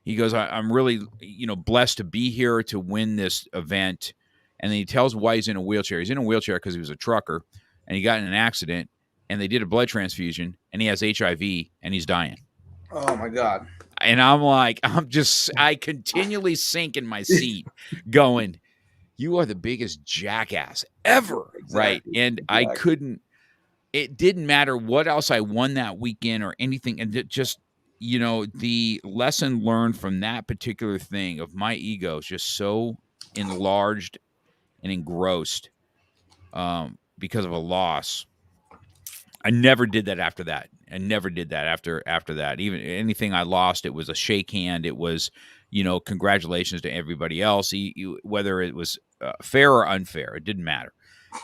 he goes, I'm really, you know, blessed to be here to win this event. And then he tells why he's in a wheelchair. He's in a wheelchair because he was a trucker, and he got in an accident, and they did a blood transfusion, and he has HIV, and he's dying. Oh my God. And I'm like, I continually sink in my seat going, you are the biggest jackass ever. Exactly. Right. And exactly. It didn't matter what else I won that weekend or anything. And it just, you know, the lesson learned from that particular thing of my ego is just so enlarged and engrossed because of a loss. I never did that after that. I never did that after that. Even anything I lost, it was a shake hand. It was, you know, congratulations to everybody else. Whether it was fair or unfair, it didn't matter.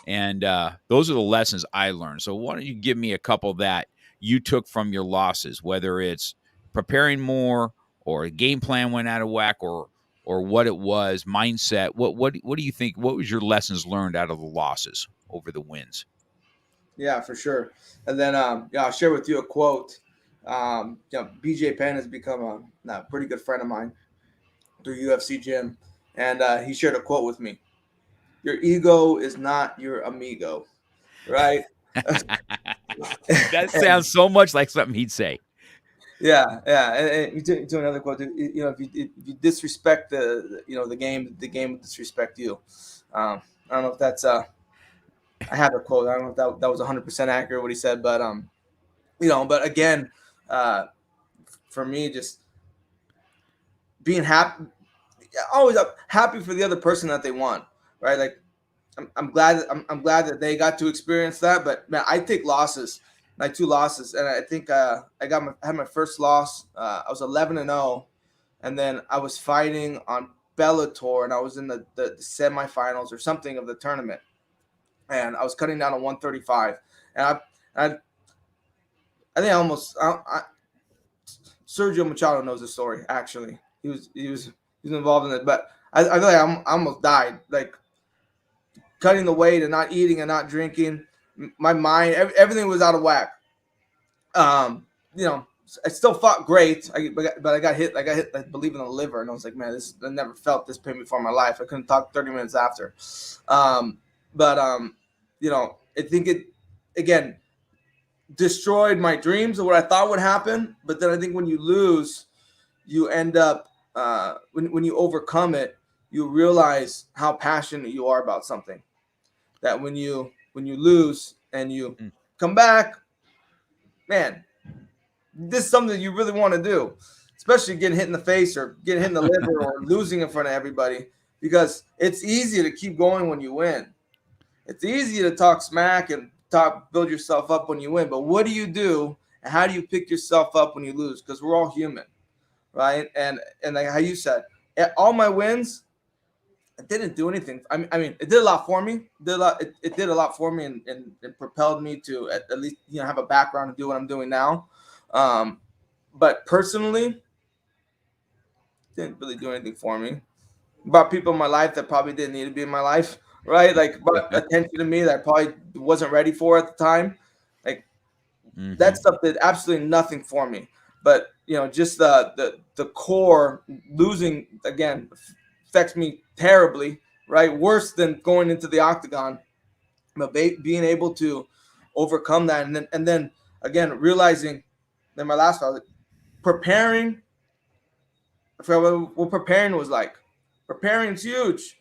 And those are the lessons I learned. So why don't you give me a couple that you took from your losses, whether it's preparing more or a game plan went out of whack or what it was, mindset. What do you think? What was your lessons learned out of the losses over the wins? Yeah, for sure. And then I'll share with you a quote. BJ Penn has become a pretty good friend of mine through Ufc Gym, and he shared a quote with me. Your ego is not your amigo, right? That sounds so much like something he'd say. Yeah. And to another quote, you know, if you disrespect the game will disrespect you. I don't know if that's I have a quote. I don't know if that was 100% accurate what he said, but you know, but again, for me, just being happy, always happy for the other person that they won, right? Like I'm glad that they got to experience that, but man, I take losses, my 2 losses, and I think I had my first loss. I was 11-0, and then I was fighting on Bellator, and I was in the semifinals or something of the tournament, and I was cutting down to 135, and I think Sergio Machado knows the story. Actually, he was involved in it, but I feel like I almost died, like cutting the weight and not eating and not drinking. My mind, everything was out of whack. You know, I still fought great, but I got hit. I believe in the liver, and I was like, man, I never felt this pain before in my life. I couldn't talk 30 minutes after. You know, I think again, destroyed my dreams of what I thought would happen. But then I think when you lose, you end up when you overcome it, you realize how passionate you are about something. That when you lose and you come back, man, this is something you really want to do, especially getting hit in the face or getting hit in the liver or losing in front of everybody, because it's easy to keep going when you win. It's easy to talk smack and build yourself up when you win. But what do you do and how do you pick yourself up when you lose? Because we're all human, right? And like how you said, all my wins, it didn't do anything. I mean, it did a lot for me. It did a lot for me and propelled me to at least have a background and do what I'm doing now. But personally, didn't really do anything for me. About people in my life that probably didn't need to be in my life, right? Like brought attention to me that I probably wasn't ready for at the time. Like that stuff did absolutely nothing for me. But just the core losing again affects me terribly, right? Worse than going into the octagon. But being able to overcome that, and then again realizing that my last fight, preparing. I forgot what preparing was like. Preparing is huge,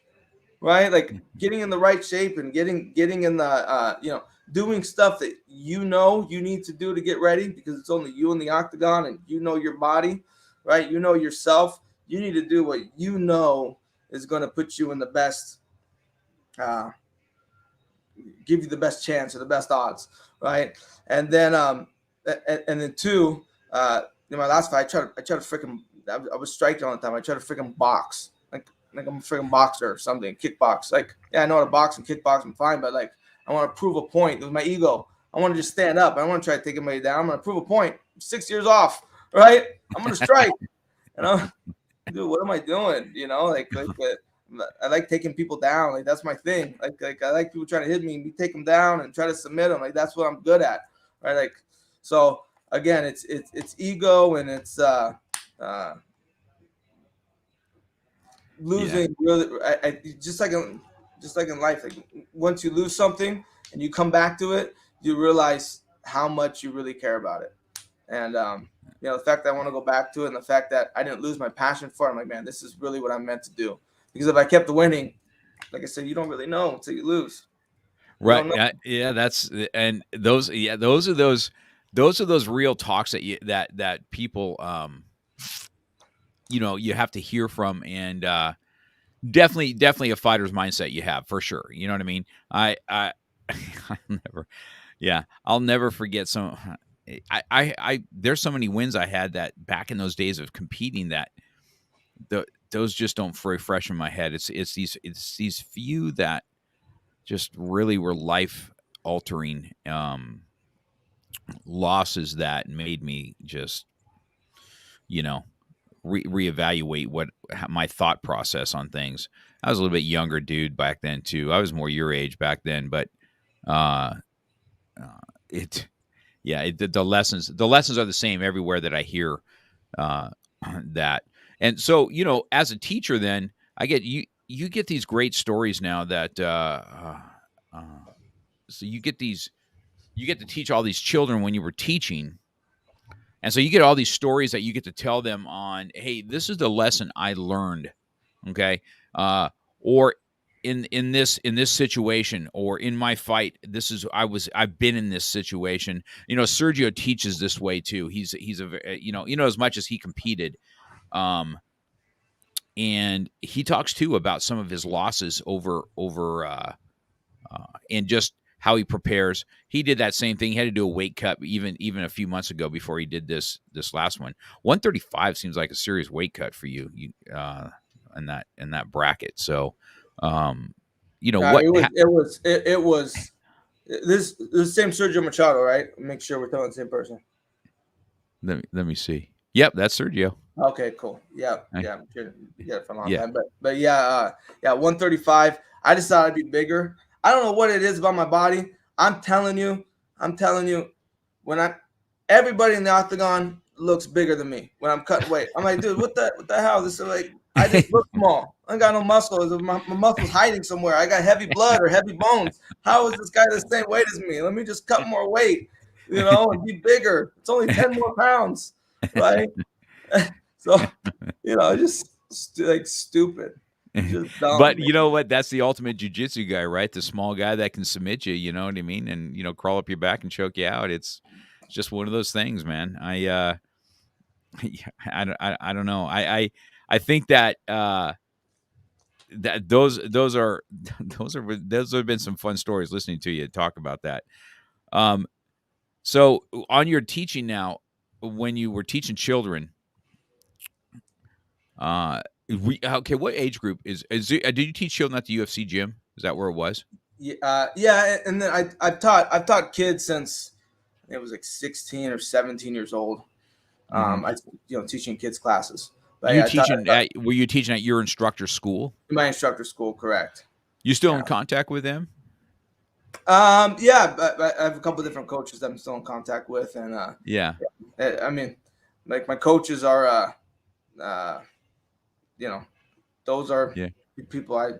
right? Like getting in the right shape and getting in the doing stuff that you need to do to get ready, because it's only you in the octagon and your body, right? Yourself. You need to do what is going to put you in the best, give you the best chance or the best odds, right? And then two, in my last fight, I tried to freaking. I was striking all the time. I tried to freaking box, like I'm a freaking boxer or something, kickbox. Like, yeah, I know how to box and kickbox. I'm fine, but like, I want to prove a point with my ego. I want to just stand up. I don't want to try to take anybody down. I'm going to prove a point. I'm 6 years off, right? I'm going to strike. Dude, what am I doing? I like taking people down. Like that's my thing. Like I like people trying to hit me and me take them down and try to submit them. Like that's what I'm good at, right? Like so. Again, it's ego and it's losing. Really, just like in life. Like once you lose something and you come back to it, you realize how much you really care about it. And the fact that I want to go back to it, and the fact that I didn't lose my passion for it, I'm like, man, this is really what I'm meant to do. Because if I kept winning, like I said, you don't really know until you lose. Right. Yeah. That's and those. Yeah. Those are those real talks that people you have to hear from, and definitely a fighter's mindset you have for sure. You know what I mean? I'll never forget some. I there's so many wins I had that back in those days of competing that those just don't refresh in my head. It's these few that just really were life altering losses that made me just reevaluate my thought process on things. I was a little bit younger dude back then too. I was more your age back then, but the lessons are the same everywhere that I hear that. And so, as a teacher, then I get you get these great stories now that so you get to teach all these children when you were teaching. And so you get all these stories that you get to tell them on, hey, this is the lesson I learned. Okay. Or in this situation, or in my fight, I've been in this situation. Sergio teaches this way too. He's a as much as he competed, and he talks too about some of his losses over and just how he prepares. He did that same thing. He had to do a weight cut even a few months ago before he did this last one. 135 seems like a serious weight cut for you in that bracket. So it was this same Sergio Machado, right? Make sure we're telling the same person. Let me see. Yep, that's Sergio. Okay, cool. Yeah, I'm sure you get it from a long time. But 135. I decided I'd be bigger. I don't know what it is about my body. I'm telling you, when everybody in the octagon looks bigger than me when I'm cutting weight. I'm like, dude, what the hell? This is like, I just look small. I ain't got no muscles. My muscles hiding somewhere. I got heavy blood or heavy bones. How is this guy the same weight as me? Let me just cut more weight. and be bigger. It's only 10 more pounds, right? So, just like stupid, just dumb. But you know what? That's the ultimate jujitsu guy, right? The small guy that can submit you. You know what I mean? And crawl up your back and choke you out. It's just one of those things, man. I don't know. I think that that those have been some fun stories listening to you talk about that. So on your teaching now, when you were teaching children, okay, what age group is it, did you teach children at the UFC gym? Is that where it was? Yeah, and then I've taught kids since it was like 16 or 17 years old. I teaching kids classes. But Were you teaching at your instructor's school? My instructor school, correct. You still in contact with them? Yeah, but I have a couple of different coaches that I'm still in contact with, and I mean, like my coaches are, those are people I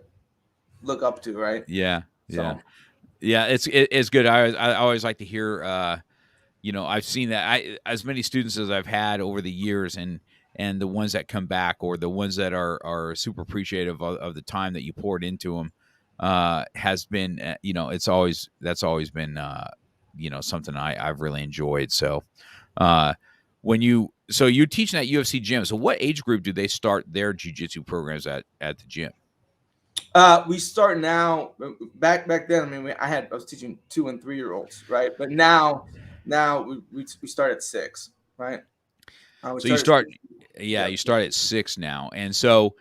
look up to, right? Yeah, so. Yeah. It's good. I always like to hear. I've seen that. As many students as I've had over the years, and the ones that come back, or the ones that are super appreciative of the time that you poured into them, has been, that's always been, something I've really enjoyed. So, so you're teaching at UFC gym. So what age group do they start their jiu-jitsu programs at the gym? We start now. Back then, I mean, I was teaching 2 and 3 year olds, right? But now we start at 6, right? So you start, you start at 6 now, and so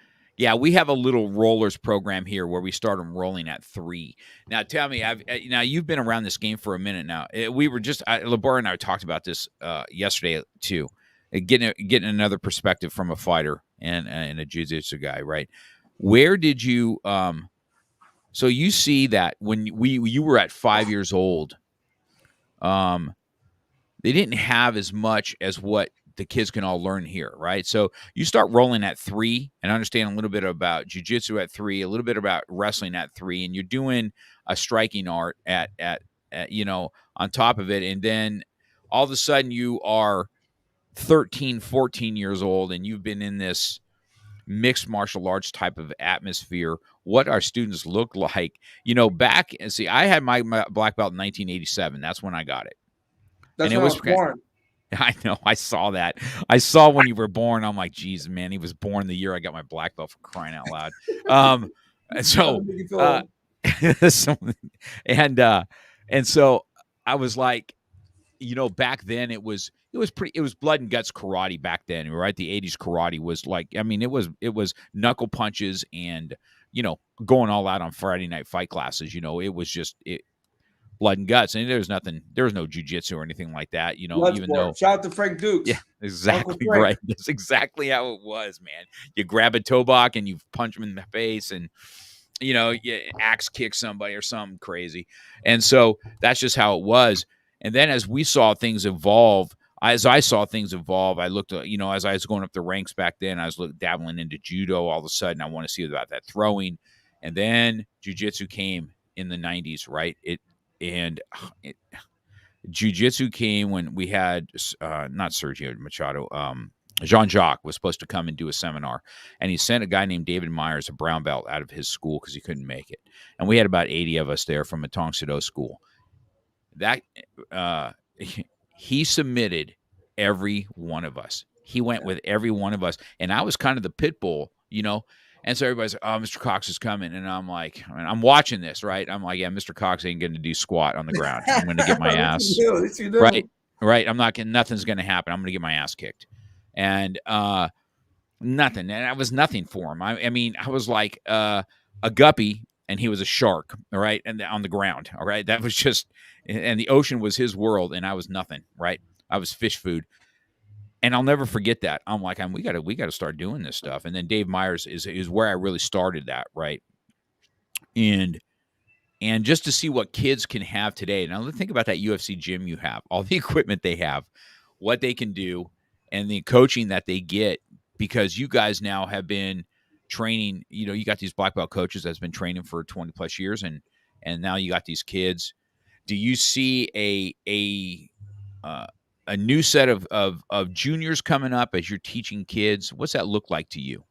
we have a little rollers program here where we start them rolling at 3. Now, tell me, now you've been around this game for a minute now. We were just Labar and I talked about this yesterday too, getting another perspective from a fighter and a jiu-jitsu guy, right? Where did you so you see that when you were at 5 years old, they didn't have as much as what the kids can all learn here, right? So you start rolling at 3 and understand a little bit about jiu-jitsu at 3, a little bit about wrestling at 3, and you're doing a striking art at on top of it, and then all of a sudden you are 13, 14 years old, and you've been in this mixed martial arts type of atmosphere. What our students look like, back and see, I had my black belt in 1987. That's when I got it. That's when I was born. I know. I saw that. I saw when you were born. I'm like, geez, man, he was born the year I got my black belt, for crying out loud. And so I was like, back then it was blood and guts karate back then, right? The 80s karate was like, I mean, it was knuckle punches and, going all out on Friday night fight classes. It was just blood and guts. And there was no jujitsu or anything like that, even though. Shout out to Frank Dukes. Yeah, exactly right. That's exactly how it was, man. You grab a toe block and you punch him in the face, and you axe kick somebody or something crazy. And so that's just how it was. And then as we saw things evolve, I looked, as I was going up the ranks back then, I was dabbling into judo. All of a sudden, I want to see about that throwing. And then jiu-jitsu came in the 90s, right? Jiu-jitsu came when we had, not Sergio Machado, Jean-Jacques was supposed to come and do a seminar, and he sent a guy named David Myers, a brown belt, out of his school because he couldn't make it. And we had about 80 of us there from a Tong Soo Do school. That he submitted every one of us. He went with every one of us, and I was kind of the pit bull, And so everybody's like, "Oh, Mr. Cox is coming," and I'm like, I'm watching this, right? I'm like, "Yeah, Mr. Cox ain't going to do squat on the ground. I'm going to get my ass right. I'm not getting. Nothing's going to happen. I'm going to get my ass kicked." And nothing. And I was nothing for him. I mean, I was like a guppy, and he was a shark, all right, and on the ground, all right. That was just, and the ocean was his world, and I was nothing, right? I was fish food, and I'll never forget that. I'm like, we got to start doing this stuff. And then Dave Myers is where I really started that, right? And just to see what kids can have today. Now, think about that UFC gym you have, all the equipment they have, what they can do, and the coaching that they get, because you guys now have been training, you got these black belt coaches that's been training for 20 plus years, and now you got these kids. Do you see a new set of juniors coming up as you're teaching kids? What's that look like to you?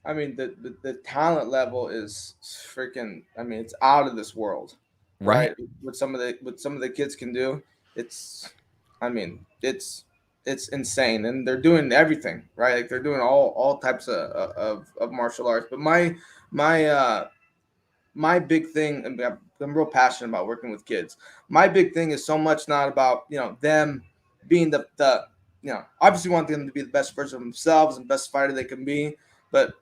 I mean, the talent level is freaking. I mean, it's out of this world, Right. right? What some of the kids can do, I mean, it's insane, and they're doing everything, right? Like they're doing all types of martial arts. But my my big thing, and I'm real passionate about working with kids. My big thing is so much not about them being the obviously want them to be the best version of themselves and best fighter they can be, but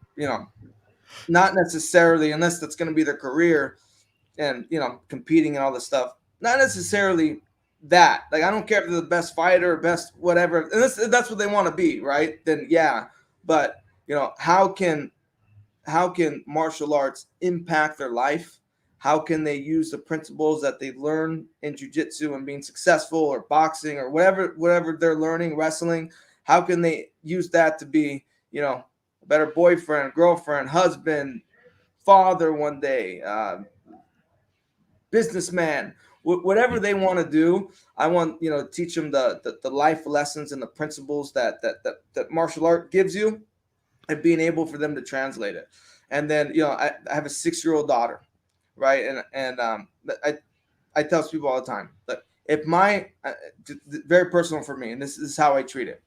not necessarily unless that's going to be their career and competing and all this stuff. Not necessarily that. Like I don't care if they're the best fighter or best whatever. And that's what they want to be, right? Then yeah, but how can martial arts impact their life? How can they use the principles that they learn in jiu-jitsu and being successful or boxing or whatever they're learning, wrestling? How can they use that to be, a better boyfriend, girlfriend, husband, father one day, businessman, whatever they want to do? I want, to teach them the life lessons and the principles that martial art gives you and being able for them to translate it. And then, I have a 6-year-old daughter, right? And I tell people all the time that if my very personal for me, and this is how I treat it.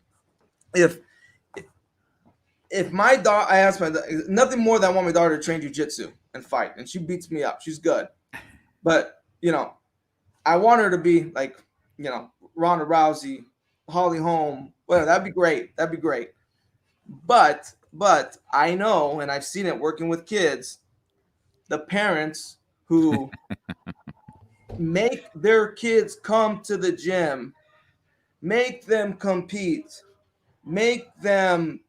If my daughter, I ask my nothing more than I want my daughter to train jiu-jitsu and fight, and she beats me up. She's good, but I want her to be like Ronda Rousey, Holly Holm. Well, that'd be great. That'd be great. But I know, and I've seen it working with kids, the parents who make their kids come to the gym, make them compete, make them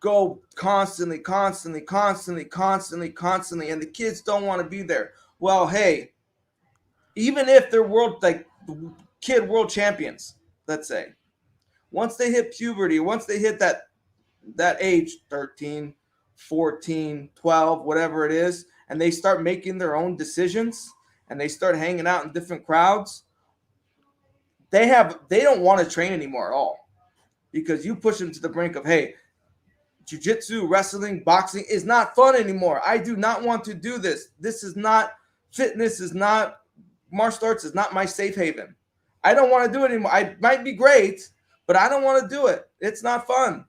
go constantly, and the kids don't want to be there. Well, hey, even if they're world champions, let's say, once they hit puberty, once they hit that age, 13, 14, 12, whatever it is, and they start making their own decisions and they start hanging out in different crowds, they don't want to train anymore at all, because you push them to the brink of, hey, jiu-jitsu, wrestling, boxing is not fun anymore. I do not want to do this. This is not fitness, is not martial arts, is not my safe haven. I don't want to do it anymore. I might be great, but I don't want to do it. It's not fun.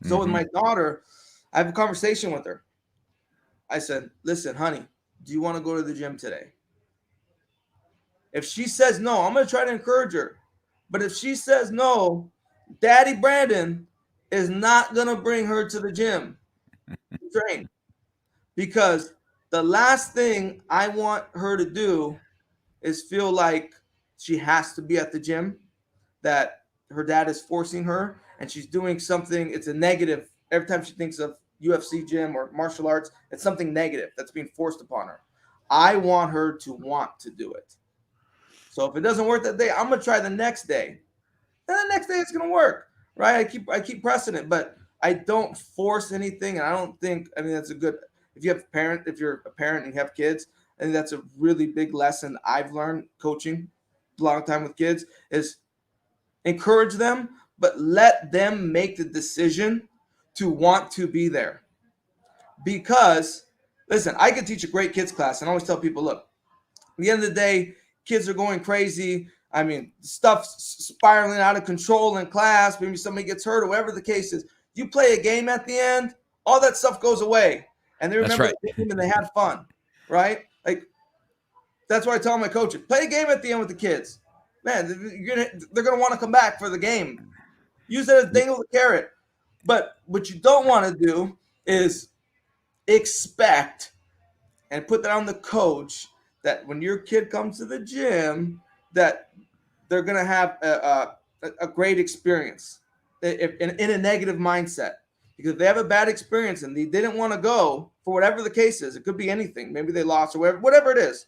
So with my daughter, I have a conversation with her. I said, listen, honey, do you want to go to the gym today? If she says no, I'm going to try to encourage her. But if she says no, Daddy Brandon is not going to bring her to the gym to train. Because the last thing I want her to do is feel like she has to be at the gym, that her dad is forcing her and she's doing something. It's a negative. Every time she thinks of UFC gym or martial arts, it's something negative that's being forced upon her. I want her to want to do it. So if it doesn't work that day, I'm going to try the next day. And the next day it's going to work, right? I keep pressing it, but I don't force anything. And I don't think, that's a good, if you're a parent and you have kids, I think that's a really big lesson I've learned coaching a long time with kids is encourage them, but let them make the decision to want to be there. Because, listen, I could teach a great kids class and I always tell people, look, at the end of the day, kids are going crazy. Stuff's spiraling out of control in class. Maybe somebody gets hurt or whatever the case is. You play a game at the end, all that stuff goes away. And they remember the game and they had fun, right? Like, that's why I tell my coaches, play a game at the end with the kids. Man, they're gonna want to come back for the game. Use it as dangle the carrot. But what you don't want to do is expect and put that on the coach that when your kid comes to the gym, that they're gonna have a great experience in a negative mindset. Because if they have a bad experience and they didn't want to go for whatever the case is, it could be anything. Maybe they lost or whatever it is.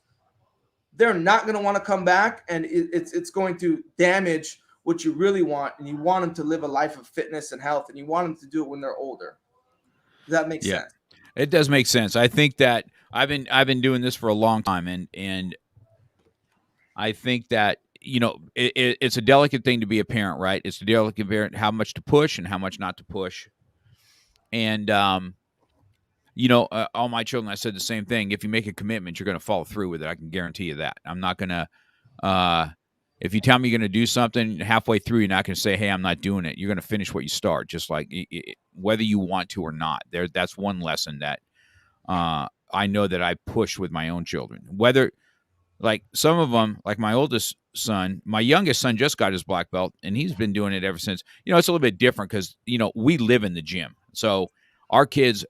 They're not going to want to come back, and it's going to damage what you really want, and you want them to live a life of fitness and health, and you want them to do it when they're older. Does that make sense? It does make sense. I think that I've been doing this for a long time, and I think that it's a delicate thing to be a parent, right? It's a delicate parent, how much to push and how much not to push. And, all my children, I said the same thing. If you make a commitment, you're going to follow through with it. I can guarantee you that. I'm not going to, if you tell me you're going to do something halfway through, you're not going to say, hey, I'm not doing it. You're going to finish what you start, just like whether you want to or not. That's one lesson that I know that I push with my own children. Whether, like some of them, like my oldest son, my youngest son just got his black belt, and he's been doing it ever since. It's a little bit different because, we live in the gym. So our kids,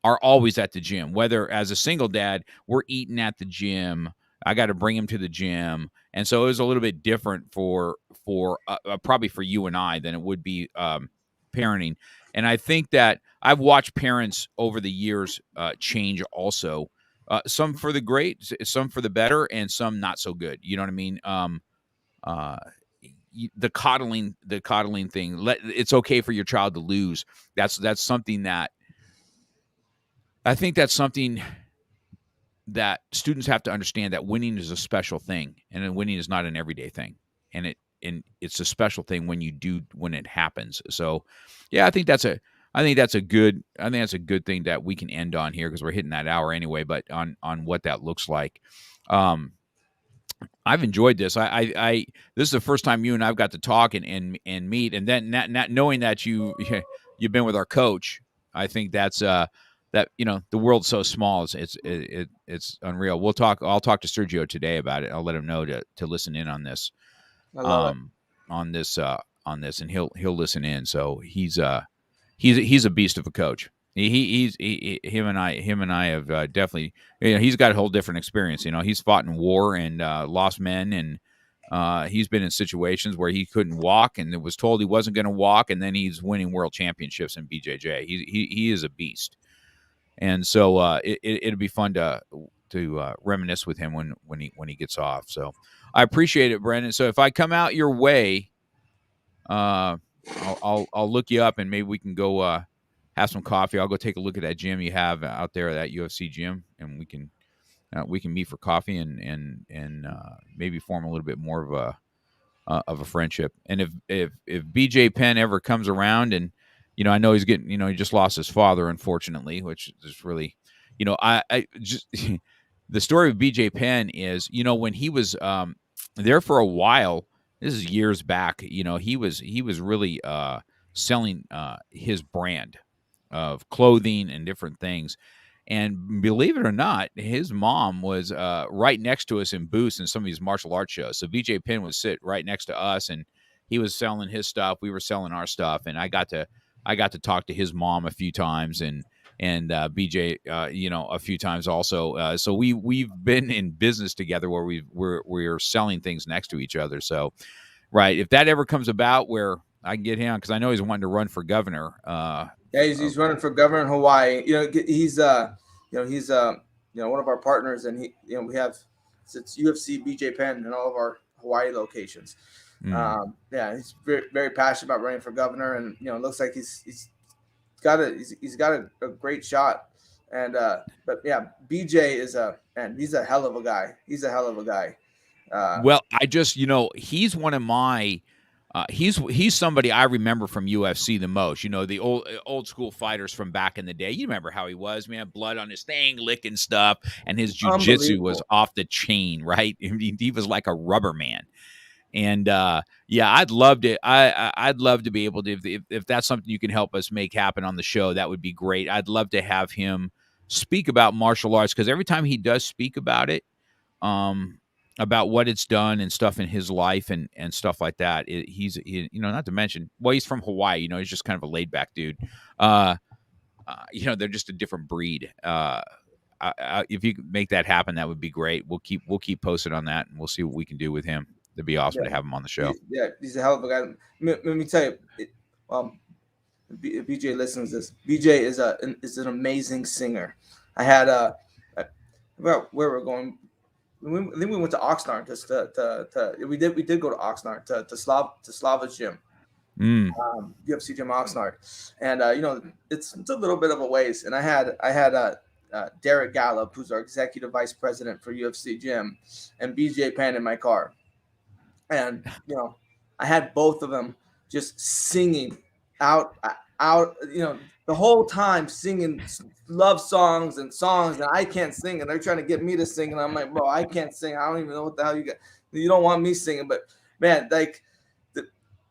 are always at the gym. Whether as a single dad, we're eating at the gym. I got to bring him to the gym. And so it was a little bit different for probably for you and I than it would be parenting. And I think that I've watched parents over the years change also. Some for the great, some for the better, and some not so good. You know what I mean? The coddling thing. It's okay for your child to lose. That's something that I think that's something that students have to understand, that winning is a special thing, and then winning is not an everyday thing, and it's a special thing when it happens. So, yeah, I think that's a good thing that we can end on here, because we're hitting that hour anyway. But on what that looks like, I've enjoyed this. I this is the first time you and I've got to talk and meet, and then not knowing that you've been with our coach. I think that's that the world's so small. It's unreal. I'll talk to Sergio today about it. I'll let him know to listen in on this. I love it. On this, and he'll listen in. So he's a beast of a coach. Him and I have definitely, he's got a whole different experience. He's fought in war and lost men, and he's been in situations where he couldn't walk and was told he wasn't going to walk, and then he's winning world championships in BJJ. He is a beast, and so it'll be fun to reminisce with him when he gets off. So I appreciate it, Brendan. So if I come out your way, I'll look you up, and maybe we can go have some coffee. I'll go take a look at that gym you have out there, that UFC gym, and we can meet for coffee and maybe form a little bit more of a friendship. And if BJ Penn ever comes around, and I know he's getting, he just lost his father, unfortunately, which is really, I just the story of BJ Penn is, when he was there for a while. This is years back. He was really selling his brand of clothing and different things. And believe it or not, his mom was right next to us in booths in some of these martial arts shows. So BJ Penn would sit right next to us, and he was selling his stuff. We were selling our stuff, and I got to talk to his mom a few times, and BJ, a few times also. So we've been in business together where we're selling things next to each other. So, right, if that ever comes about where I can get him, because I know he's wanting to run for governor. Yeah, he's running for governor in Hawaii. He's one of our partners, and we have it's UFC BJ Penn in all of our Hawaii locations. Yeah, he's very, very passionate about running for governor, and it looks like he's got a great shot. And but yeah, BJ he's a hell of a guy. He's a hell of a guy. Well, I just he's one of my. He's somebody I remember from UFC the most. The old school fighters from back in the day. You remember how he was, man, blood on his thing, licking stuff, and his jiu-jitsu was off the chain, right? He was like a rubber man. And yeah, I'd love to. I'd love to be able to, if that's something you can help us make happen on the show, that would be great. I'd love to have him speak about martial arts, because every time he does speak about it, about what it's done and stuff in his life and stuff like that, he's not to mention, well, he's from Hawaii. He's just kind of a laid back dude. They're just a different breed. If you could make that happen, that would be great. We'll keep posted on that, and we'll see what we can do with him. It'd be awesome to have him on the show. He's a hell of a guy. Let me tell you, BJ listens to this. BJ is an amazing singer. I had about where we're going. I think we went to Oxnard we did go to Oxnard to Slava's gym, UFC gym Oxnard, and it's a little bit of a ways. And I had Derek Gallup, who's our executive vice president for UFC gym, and BJ Penn in my car. And I had both of them just singing out, the whole time singing love songs and songs that I can't sing, and they're trying to get me to sing, and I'm like, bro, I can't sing. I don't even know what the hell you don't want me singing. But man, like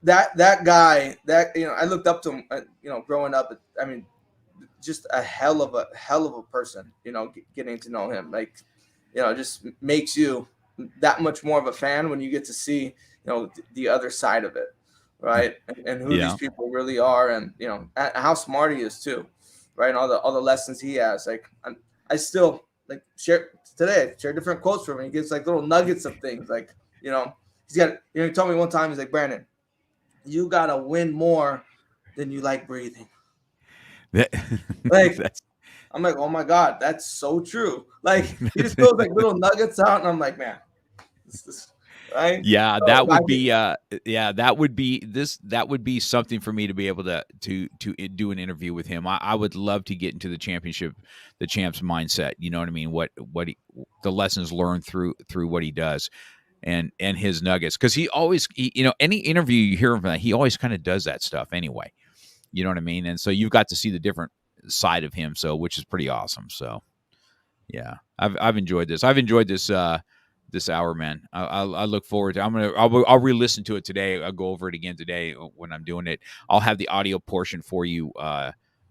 that guy, that I looked up to him, growing up. I mean, just a hell of a person. Getting to know him, like, it just makes you that much more of a fan when you get to see the other side of it, right? And who these people really are, and how smart he is too, right? And all the lessons he has. Like, I still like share different quotes from him. He gives like little nuggets of things, like he's got. He told me one time, he's like, Brandon, you gotta win more than you like breathing. Like, I'm like, oh my God, that's so true. Like, he just throws like little nuggets out, and I'm like, man, right? Yeah, that would be that would be something for me to be able to do an interview with him. I would love to get into the champ's mindset. You know what I mean? What the lessons learned through what he does, and his nuggets, because he always any interview you hear him, he always kind of does that stuff anyway. You know what I mean? And so you've got to see the different side of him, so which is pretty awesome. So yeah, I've enjoyed this. I've enjoyed this this hour, man. I look forward to. I'll re-listen to it today. I'll go over it again today when I'm doing it. I'll have the audio portion for you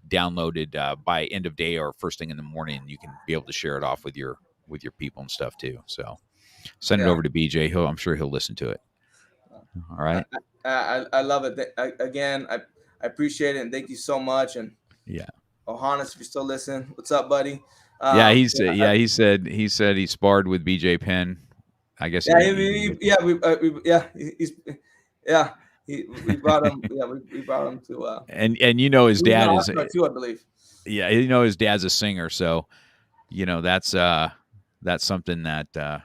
downloaded by end of day or first thing in the morning. You can be able to share it off with your people and stuff too. So send it over to BJ. I'm sure he'll listen to it. All right. I love it. Again, I appreciate it, and thank you so much. And yeah, Johannes, if you're still listening, what's up, buddy? He said he sparred with BJ Penn. I guess. We brought him. Yeah, we brought him to. And his dad is too, I believe. Yeah, his dad's a singer, so that's something that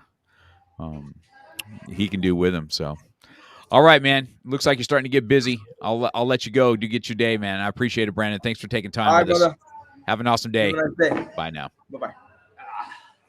he can do with him. So, all right, man. Looks like you're starting to get busy. I'll let you go. Do get your day, man. I appreciate it, Brandon. Thanks for taking time with us. Have an awesome day. Have a nice day. Bye now. Bye-bye.